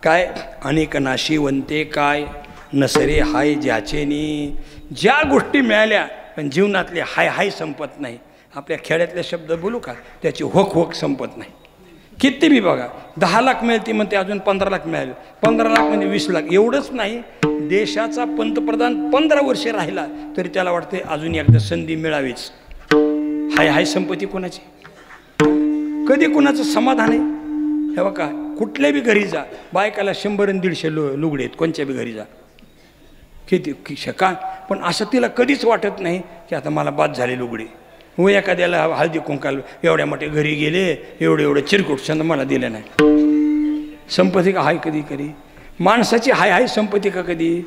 काय? अनेक नाशिवंते काय नसरे हाय ज्याचेनी. ज्या गोष्टी मिळाल्या पण जीवनातले हाय संपत नाही. आपल्या खेड्यातले शब्द बोलू का? त्याची होक संपत नाही. किती बी बघा, 10 लाख मिळते म्हणते, अजून 15 लाख मिळाले, 15 लाख म्हणजे 20 लाख. एवढंच नाही, देशाचा पंतप्रधान 15 वर्षे राहिला तरी त्याला वाटते अजून एकदा संधी मिळावीच. हाय संपत्ती कोणाची? कधी कोणाचं समाधान आहे? हे बघा, कुठल्या बी घरी जा, बायकाला 100 आणि 150 लुगडे आहेत. कोणत्या बी घरी जा, किती का? पण असं तिला कधीच वाटत नाही की आता मला बाद झाले लुगडे. व एखाद्याला हळदी कुंकाल एवढ्या मोठे घरी गेले, एवढे चिरकुट छंद मला दिले नाही. संपत्ती का हाय कधी? माणसाची हाय संपत्ती का कधी?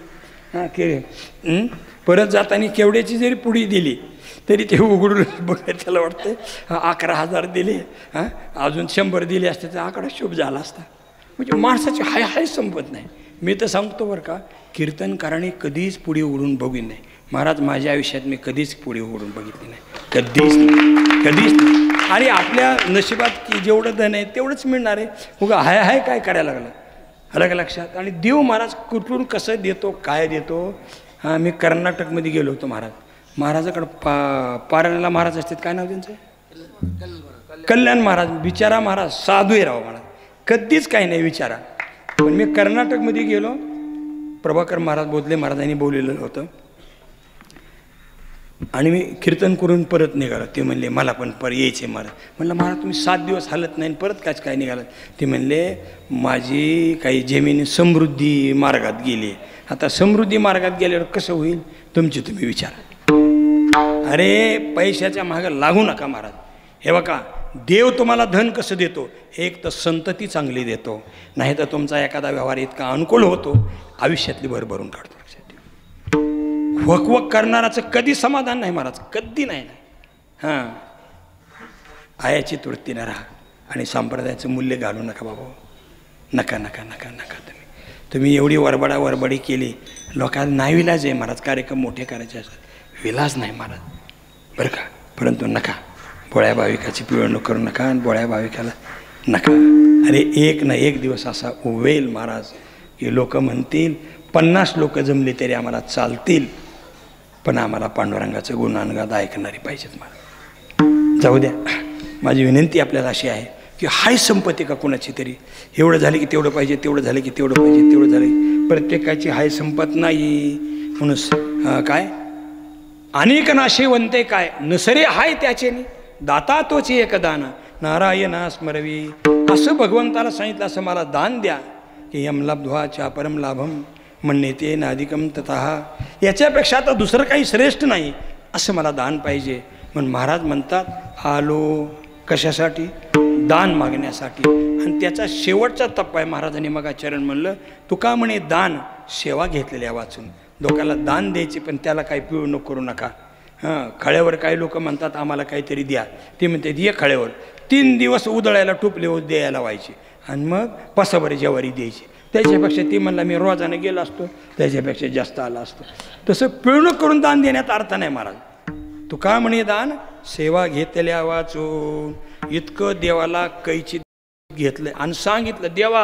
परत जाताना केवड्याची जरी पुडी दिली तरी ते उघडून बघायला त्याला वाटतं 11,000 दिले, अजून 100 दिले असते तर आकडा शुभ झाला असता. म्हणजे माणसाची हाय संपत नाही. मी तर सांगतो बरं का, कीर्तनकाराने कधीच पुढे उघडून बघून नाही. महाराज माझ्या आयुष्यात मी कधीच पुढे उघडून बघितली नाही, कधीच नाही. आणि आपल्या नशिबात की जेवढं धन आहे तेवढंच मिळणार आहे. उगा हाय काय करायला लागलं? अलग लक्षात. आणि देव महाराज कुठून कसं देतो, काय देतो? मी कर्नाटकमध्ये गेलो होतो. महाराजाकडं पारायणाला महाराज असतात. काय नाव त्यांचं? कल्याण महाराज. बिचारा महाराज साधू आहे राव महाराज, कधीच काही नाही विचारा. पण मी कर्नाटकमध्ये गेलो, प्रभाकर महाराज बोधले महाराजांनी बोललेलं होतं आणि मी कीर्तन करून परत निघालो. ते म्हणले मला पण यायचे महाराज. म्हणलं महाराज तुम्ही 7 दिवस हालत नाही परत काय निघालं? ते म्हणले माझी काही जमीन समृद्धी मार्गात गेली. आता समृद्धी मार्गात गेल्यावर कसं होईल तुमची तुम्ही विचारा. अरे पैशाच्या मागं लागू नका महाराज. हे बघा, देव तुम्हाला धन कसं देतो? एक तर संतती चांगली देतो, नाही तर तुमचा एखादा व्यवहार इतका अनुकूल होतो आयुष्यातली भरभरून काढतो. वक करणाराचं कधी समाधान नाही महाराज, कधी नाही. आयाची तृप्तीनं राहा आणि संप्रदायाचं मूल्य घालू नका बाबा. नका. तुम्ही एवढी वरबडी केली, लोकांना नाविलाज आहे महाराज. कार्यक्रम मोठे करायचे असतात, विलाज नाही महाराज बरं का. परंतु नका, बोळ्या भाविकाची पिळवणूक करू नका आणि बोळ्या भाविकाला नका. अरे एक दिवस असा उवेल महाराज की लोक म्हणतील 50 लोक जमले तरी आम्हाला चालतील, पण आम्हाला पांडुरंगाचं गुणानुगाद ऐकणारी पाहिजेत महाराज. जाऊ द्या. माझी विनंती आपल्याला अशी आहे की हाय संपत्ती का कोणाची तरी? एवढं झालं की तेवढं पाहिजे, तेवढं झालं की तेवढं पाहिजे, तेवढं झालं. प्रत्येकाची हाय संपत नाही. म्हणून काय अनेक नाशिवंते काय नसरे हाय त्याचेनी दाता तोच एक दान नारायणा स्मरवी. असं भगवंताला सांगितलं, असं मला दान द्या की यम लब्ध्वा परम लाभम म्हणणे नाधिकम तथा. याच्यापेक्षा आता दुसरं काही श्रेष्ठ नाही, असं मला दान पाहिजे. म्हणून महाराज म्हणतात आलो कशासाठी? दान मागण्यासाठी. आणि त्याचा शेवटचा टप्पा आहे. महाराजांनी मग चरण म्हणलं तुका म्हणे दान सेवा घेतलेल्या वाचून. लोकाला दान द्यायची पण त्याला काही पिळवणूक करू नका. खळ्यावर काही लोक म्हणतात आम्हाला काहीतरी द्या, ते म्हणते ये खळ्यावर 3 दिवस उदळायला टुपले द्यायला व्हायचे आणि मग पसाभर ज्वारी द्यायची. त्याच्यापेक्षा ती म्हणला मी रोजाने गेलो असतो त्याच्यापेक्षा जास्त आला असतो. तसं पिळवणूक करून दान देण्यात अर्थ नाही महाराज. तुका म्हणे दान सेवा घेतल्या वाचून. इतकं देवाला कैची घेतलं आणि सांगितलं देवा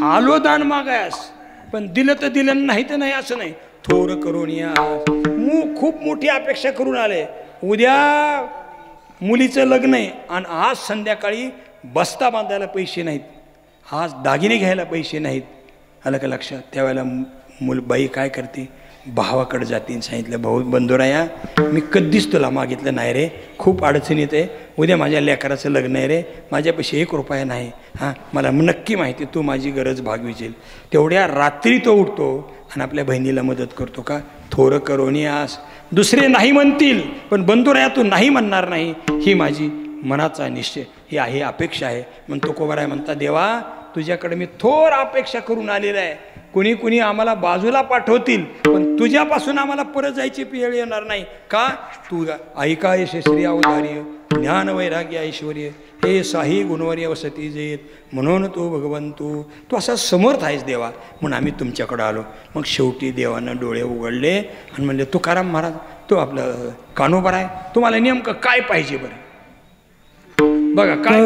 आलो दान मागायस पण दिलं तर दिलं नाही तर नाही असं नाही. थोर करून या. खूप मोठी अपेक्षा करून आले. उद्या मुलीचं लग्न आहे आणि आज संध्याकाळी बस्ता बांधायला पैसे नाहीत, आज दागिने घ्यायला पैसे नाहीत. आलं का लक्षात? त्यावेळेला बाई काय करते भावाकडे जाते. सांगितलं भाऊ बंधुराया मी कधीच तुला मागितलं नाही रे, खूप अडचणीत आहे, उद्या माझ्या लेकराचं लग्न आहे रे, माझ्यापाशी 1 रुपया नाही. मला नक्की माहिती तू माझी गरज भागविशील. तेवढ्या रात्री तो उठतो आणि आपल्या बहिणीला मदत करतो. का थोरं करोनी आस. दुसरे नाही म्हणतील पण बंधुराया तू नाही म्हणणार नाही ही माझी मनाचा निश्चय, ही आहे अपेक्षा आहे. म्हणतो कोबराय म्हणता देवा तुझ्याकडे मी थोर अपेक्षा करून आलेला आहे. कुणी कुणी आम्हाला बाजूला पाठवतील पण तुझ्यापासून आम्हाला परत जायची वेळ येणार नाही. का तू ऐका श्री अवधार्य ज्ञान वैराग्य ऐश्वर्य हे साही गुणवर्य वसती जेत म्हणून तू भगवंतू तू असा समर्थ आहेस देवा म्हणून आम्ही तुमच्याकडं आलो. मग शेवटी देवानं डोळे उघडले आणि म्हणले तुकाराम महाराज तो आपलं कानोबर आहे, तुम्हाला नेमकं काय पाहिजे बरं बघा काय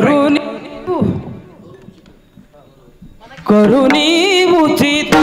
करुणी उचित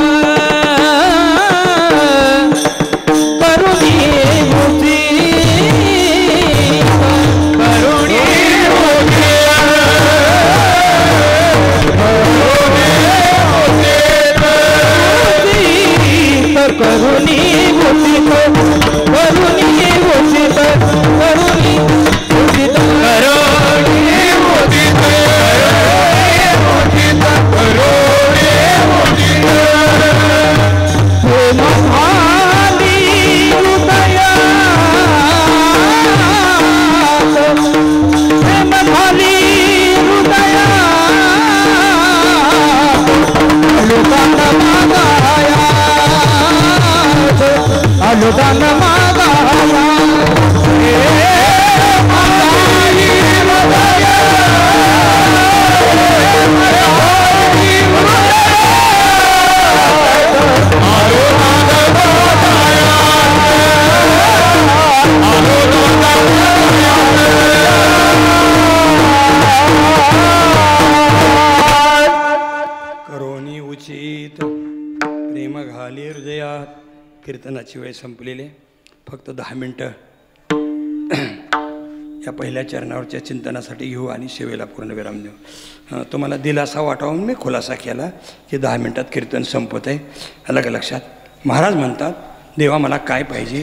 कीर्तनाची वेळ संपलेली आहे. फक्त 10 मिनटं या पहिल्या चरणावरच्या चिंतनासाठी घेऊ आणि सेवेला पूर्ण विराम देऊ. तुम्हाला दिलासा वाटावून मी खुलासा केला की 10 मिनटात कीर्तन संपत आहे. अलग लक्षात. महाराज म्हणतात देवा मला काय पाहिजे,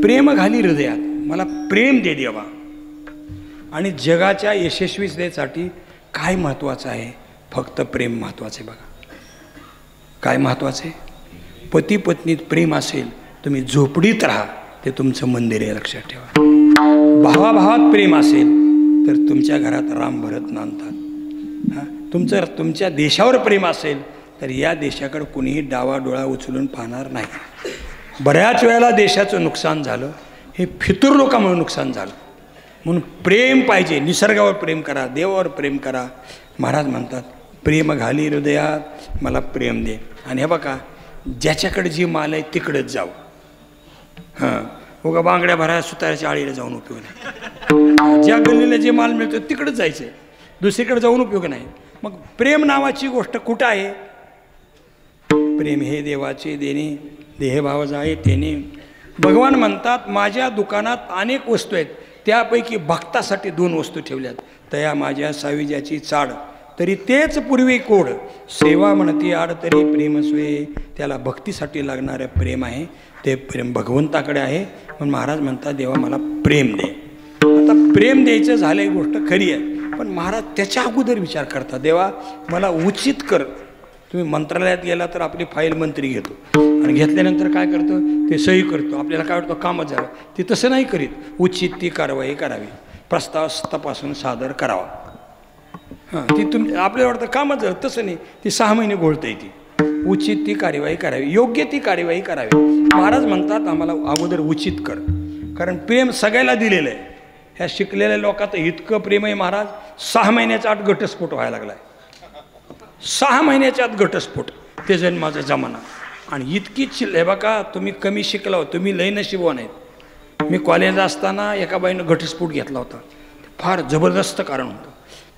प्रेम घाली हृदयात, मला प्रेम दे देवा. आणि जगाच्या यशस्वीतेसाठी काय महत्त्वाचं आहे? फक्त प्रेम महत्त्वाचं आहे. बघा काय महत्त्वाचं आहे. पती पत्नीत प्रेम असेल तुम्ही झोपडीत राहा, ते तुमचं मंदिर आहे लक्षात ठेवा. भावाभावात प्रेम असेल तर तुमच्या घरात राम भरत नांदतात. तुमच्या देशावर प्रेम असेल तर या देशाकडे कुणीही डावाडोळा उचलून पाहणार नाही. बऱ्याच वेळेला देशाचं नुकसान झालं हे फितूर लोकांमुळे नुकसान झालं. म्हणून प्रेम पाहिजे. निसर्गावर प्रेम करा, देवावर प्रेम करा. महाराज म्हणतात प्रेम घाली हृदयात, मला प्रेम दे. आणि हे बघा ज्याच्याकडे जी माल आहे तिकडेच जाऊ. उगा बांगड्या भरायला सुताराच्या आळीला जाऊन उपयोग नाही. ज्या गल्लीला जे माल मिळतो तिकडेच जायचं, दुसरीकडे जाऊन उपयोग नाही. मग प्रेम नावाची गोष्ट कुठं आहे? प्रेम हे देवाचे देणे, देहभाव जाय तेने. भगवान म्हणतात माझ्या दुकानात अनेक वस्तू आहेत, त्यापैकी भक्तासाठी 2 वस्तू ठेवल्यात. तया माझ्या साविजाची चाड तरी तेच पूर्वी कोड, सेवा म्हणती आड तरी प्रेम सोय. त्याला भक्तीसाठी लागणारं प्रेम आहे, ते प्रेम भगवंताकडे आहे. पण महाराज म्हणतात देवा मला प्रेम दे. आता प्रेम द्यायचं झालं ही गोष्ट खरी आहे, पण महाराज त्याच्या अगोदर विचार करतात देवा मला उचित कर. तुम्ही मंत्रालयात गेला तर आपली फाईल मंत्री घेतो आणि घेतल्यानंतर काय करतो ते सही करतो. आपल्याला काय वाटतं कामच झालं. ते तसं नाही करीत, उचित ती कारवाई करावी. प्रस्ताव तपासून सादर करावा. हां, ती आपल्याला वाटतं कामच झालं, तसं नाही. ती 6 महिने घोळते. ती उचित ती कार्यवाही करावी, योग्य ती कार्यवाही करावी. महाराज म्हणतात आम्हाला अगोदर उचित कर, कारण प्रेम सगळ्याला दिलेलं आहे. ह्या शिकलेल्या लोकांचं इतकं प्रेम आहे महाराज, 6 महिन्याच्या आत घटस्फोट व्हायला लागलाय. 6 महिन्याच्या आत घटस्फोट, ते जन्माचा जमाना. आणि इतकी हे बघा, तुम्ही कमी शिकला, तुम्ही लय नशिबवान आहेत. मी कॉलेजला असताना एका बाईनं घटस्फोट घेतला होता. फार जबरदस्त कारण होतं.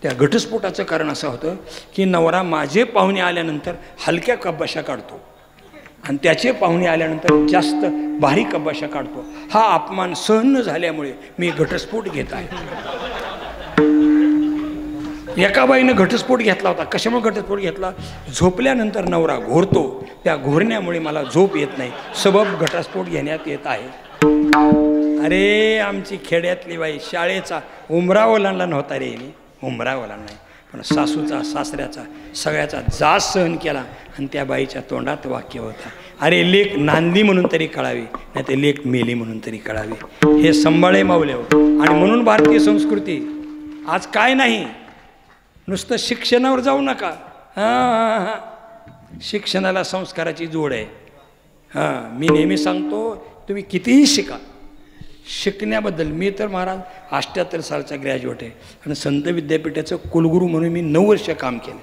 त्या घटस्फोटाचं कारण असं होतं की नवरा माझे पाहुणे आल्यानंतर हलक्या कब्बाशा काढतो आणि त्याचे पाहुणे आल्यानंतर जास्त भारी कब्बाशा काढतो. हा अपमान सहन न झाल्यामुळे मी घटस्फोट घेत आहे. एका बाईनं घटस्फोट घेतला होता. कशामुळे घटस्फोट घेतला? झोपल्यानंतर नवरा घोरतो, त्या घोरण्यामुळे मला झोप येत नाही, सबब घटस्फोट घेण्यात येत आहे. अरे आमची खेड्यातली बाई शाळेचा उमरा ओलांडला नव्हता रे, उमरा ओलांडला नाही, पण सासूचा सासऱ्याचा सगळ्याचा जास सहन केला. आणि त्या बाईच्या तोंडात वाक्य होता, अरे लेक नांदी म्हणून तरी कळावी, नाही ते लेक मेली म्हणून तरी कळावी. हे संभाळे मावले हो. आणि म्हणून भारतीय संस्कृती आज काय नाही, नुसतं शिक्षणावर जाऊ नका. शिक्षणाला संस्काराची जोड आहे. मी नेहमी सांगतो, तुम्ही कितीही शिका, शिकण्याबद्दल. मी तर महाराज 78 सालचा ग्रॅज्युएट आहे आणि संत विद्यापीठाचं कुलगुरू म्हणून मी 9 वर्ष काम केले.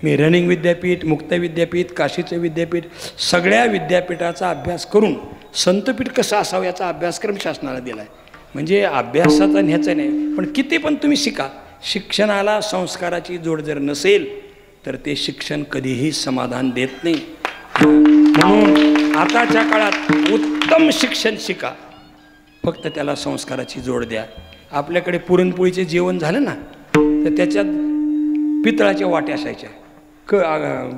मी रनिंग विद्यापीठ, मुक्त विद्यापीठ, काशीचं विद्यापीठ, सगळ्या विद्यापीठाचा अभ्यास करून संतपीठ कसं असावं याचा अभ्यासक्रम शासनाला दिला आहे. म्हणजे अभ्यासाचा न्यायचा नाही, पण किती पण तुम्ही शिका, शिक्षणाला संस्काराची जोड जर नसेल तर ते शिक्षण कधीही समाधान देत नाही. म्हणून आताच्या काळात उत्तम शिक्षण शिका, फक्त त्याला संस्काराची जोड द्या. आपल्याकडे पुरणपोळीचे जेवण झालं ना, तर त्याच्यात पितळाच्या वाट्या असायच्या.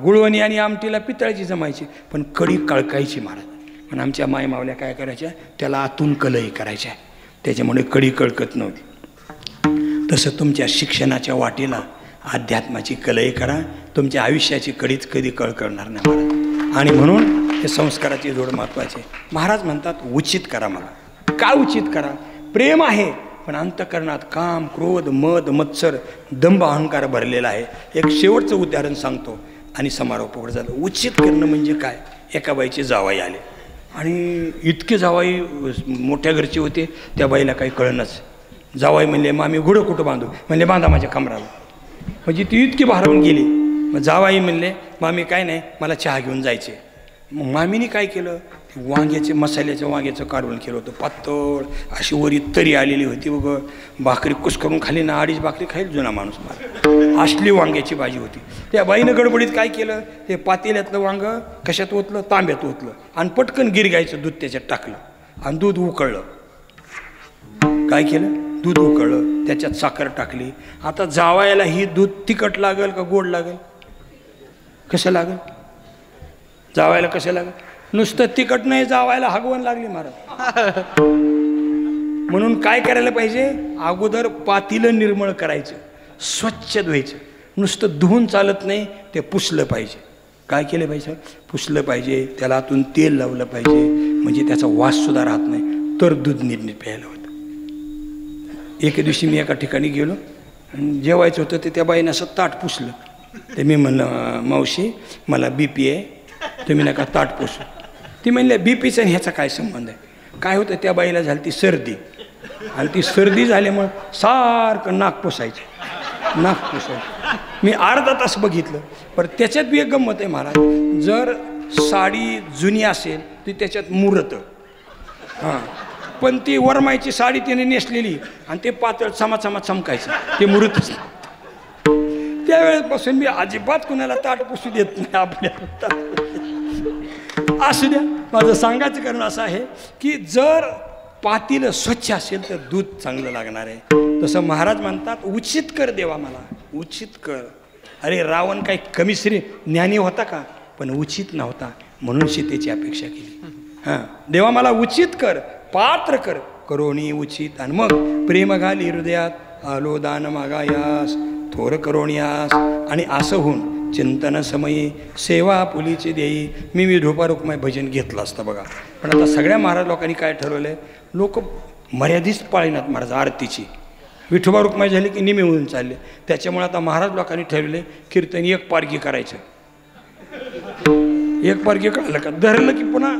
गुळवणी आणि आमटीला पितळाची जमायची, पण कढी कळकायची महाराज. पण आमच्या मायमावल्या काय करायच्या, त्याला आतून कलही करायच्या, त्याच्यामुळे कढी कळकत नव्हती. तसं तुमच्या शिक्षणाच्या वाटेला अध्यात्माची कलही करा, तुमच्या आयुष्याची कढीच कधी कळकळणार नाही महाराज. आणि म्हणून हे संस्काराची जोड महत्त्वाची. महाराज म्हणतात उचित करा. मला काय उचित करा? प्रेम आहे, पण अंतःकरणात काम, क्रोध, मद, मत्सर, दंभ, अहंकार भरलेला आहे. एक शेवटचं उदाहरण सांगतो आणि समारोप पुढे झालं. उचित करणं म्हणजे काय? एका बाईचे जावाई आले आणि इतके जावाई मोठ्या घरचे होते, त्या बाईला काही कळणंच. जावाई म्हणले, मामी घोडं कुठं बांधू? म्हणले, बांधा माझ्या कमराला. म्हणजे ती इतकी भारावून गेली. मग जावाई म्हणले, मामी काय नाही, मला चहा घेऊन जायचे. मग मामीने काय केलं, मसाल्याचं वांग्याचं कारवण केलं होतं, पातळ अशी वरी तरी आलेली होती बघ. भाकरी कुस करून खाली ना, 2 भाकरी खाईल जुना माणूस मला. असली वांग्याची भाजी होती. त्या बाईनं गडबडीत काय केलं, ते पातेल्यातलं वांग कशात ओतलं, तांब्यात ओतलं आणि पटकन गिरगायचं दूध त्याच्यात टाकलं आणि दूध उकळलं. काय केलं, दूध उकळलं, त्याच्यात साखर टाकली. आता जावायला ही दूध तिखट लागेल का गोड लागेल? कसं लागेल? जावायला कसं लागेल? नुसतं तिखट नाही, जावायला हगवण लागली महाराज. म्हणून काय करायला पाहिजे, अगोदर पातीलं निर्मळ करायचं, स्वच्छ धुवायचं. नुसतं धुवून चालत नाही, ते पुसलं पाहिजे. काय केलं पाहिजे? पुसलं पाहिजे, त्याला आतून तेल लावलं पाहिजे, म्हणजे त्याचा वाससुद्धा राहत नाही, तर दूध नीट प्यायला होतं. एके दिवशी मी एका ठिकाणी गेलो आणि जेवायचं होतं, ते त्या बाईनं असं ताट पुसलं. ते मी म्हणलं, मावशी मला BP आहे, तुम्ही नका ताट पुसू. ती म्हणल्या, BPचा आणि ह्याचा काय संबंध आहे? काय होतं, त्या बाईला झाली ती सर्दी, आणि ती सर्दी झाल्यामुळं सारखं नाक पुसायचं, नाक पुसायचं. मी अर्धा तास बघितलं, पण त्याच्यात बी एक गंमत आहे महाराज. जर साडी जुनी असेल ती त्याच्यात मुरतं, पण ती वरमायची साडी तिने नेसलेली आणि ते पातळ चमाचमा चमकायचं, ते मुरतच. त्यावेळेपासून मी अजिबात कुणाला ताट पुसू देत नाही आपल्या. असू द्या, माझं सांगायचं कारण असं आहे की जर पातीलं स्वच्छ असेल तर दूध चांगलं लागणार आहे. तसं महाराज म्हणतात, उचित कर देवा, मला उचित कर. अरे रावण काही कमी श्री ज्ञानी होता का? पण उचित नव्हता, म्हणून सीतेची अपेक्षा केली. देवा मला उचित कर, पात्र कर, करोनी उचित. आणि मग प्रेम घाली हृदयात, आलो दान मागायास, थोर करोनियास. आणि असं होऊन चिंतन समयी सेवा पुलीची देई. मी विधोबा रुक्माई भजन घेतलं असतं बघा. पण आता सगळ्या महाराज लोकांनी काय ठरवलं आहे, लोक मर्यादित पाळीनात महाराज आरतीची. विठोबा रुक्माई झाली की निमे होऊन चालले. त्याच्यामुळे आता महाराज लोकांनी ठरवले कीर्तन एक पारगी करायचं. एक पारगी कळलं का धरलं की पुन्हा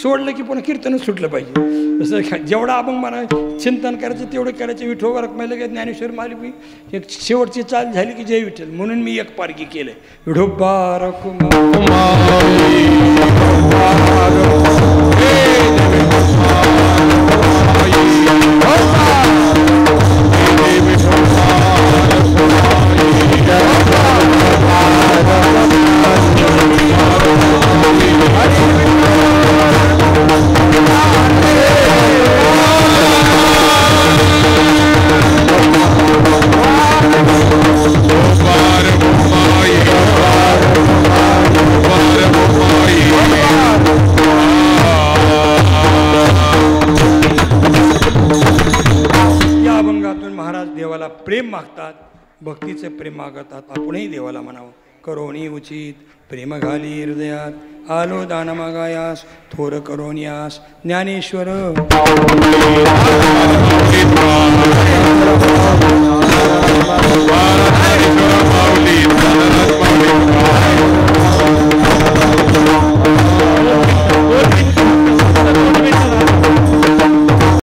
सोडलं की पुन्हा कीर्तनच सुटलं पाहिजे. तसं जेवढं आपण म्हणा चिंतन करायचं तेवढं करायचं. विठोबा रुक्माईला काय ज्ञानेश्वर मालिक एक शेवटची चाल झाली की जय विठ्ठल म्हणून मी एक पारगी केलं. विठोबा देवाला प्रेम मागतात, भक्तीचे प्रेम मागतात. आपणही देवाला म्हणावं करोनी उचित प्रेम घाली हृदयात आलो दान मागायास थोर करोनियास ज्ञानेश्वर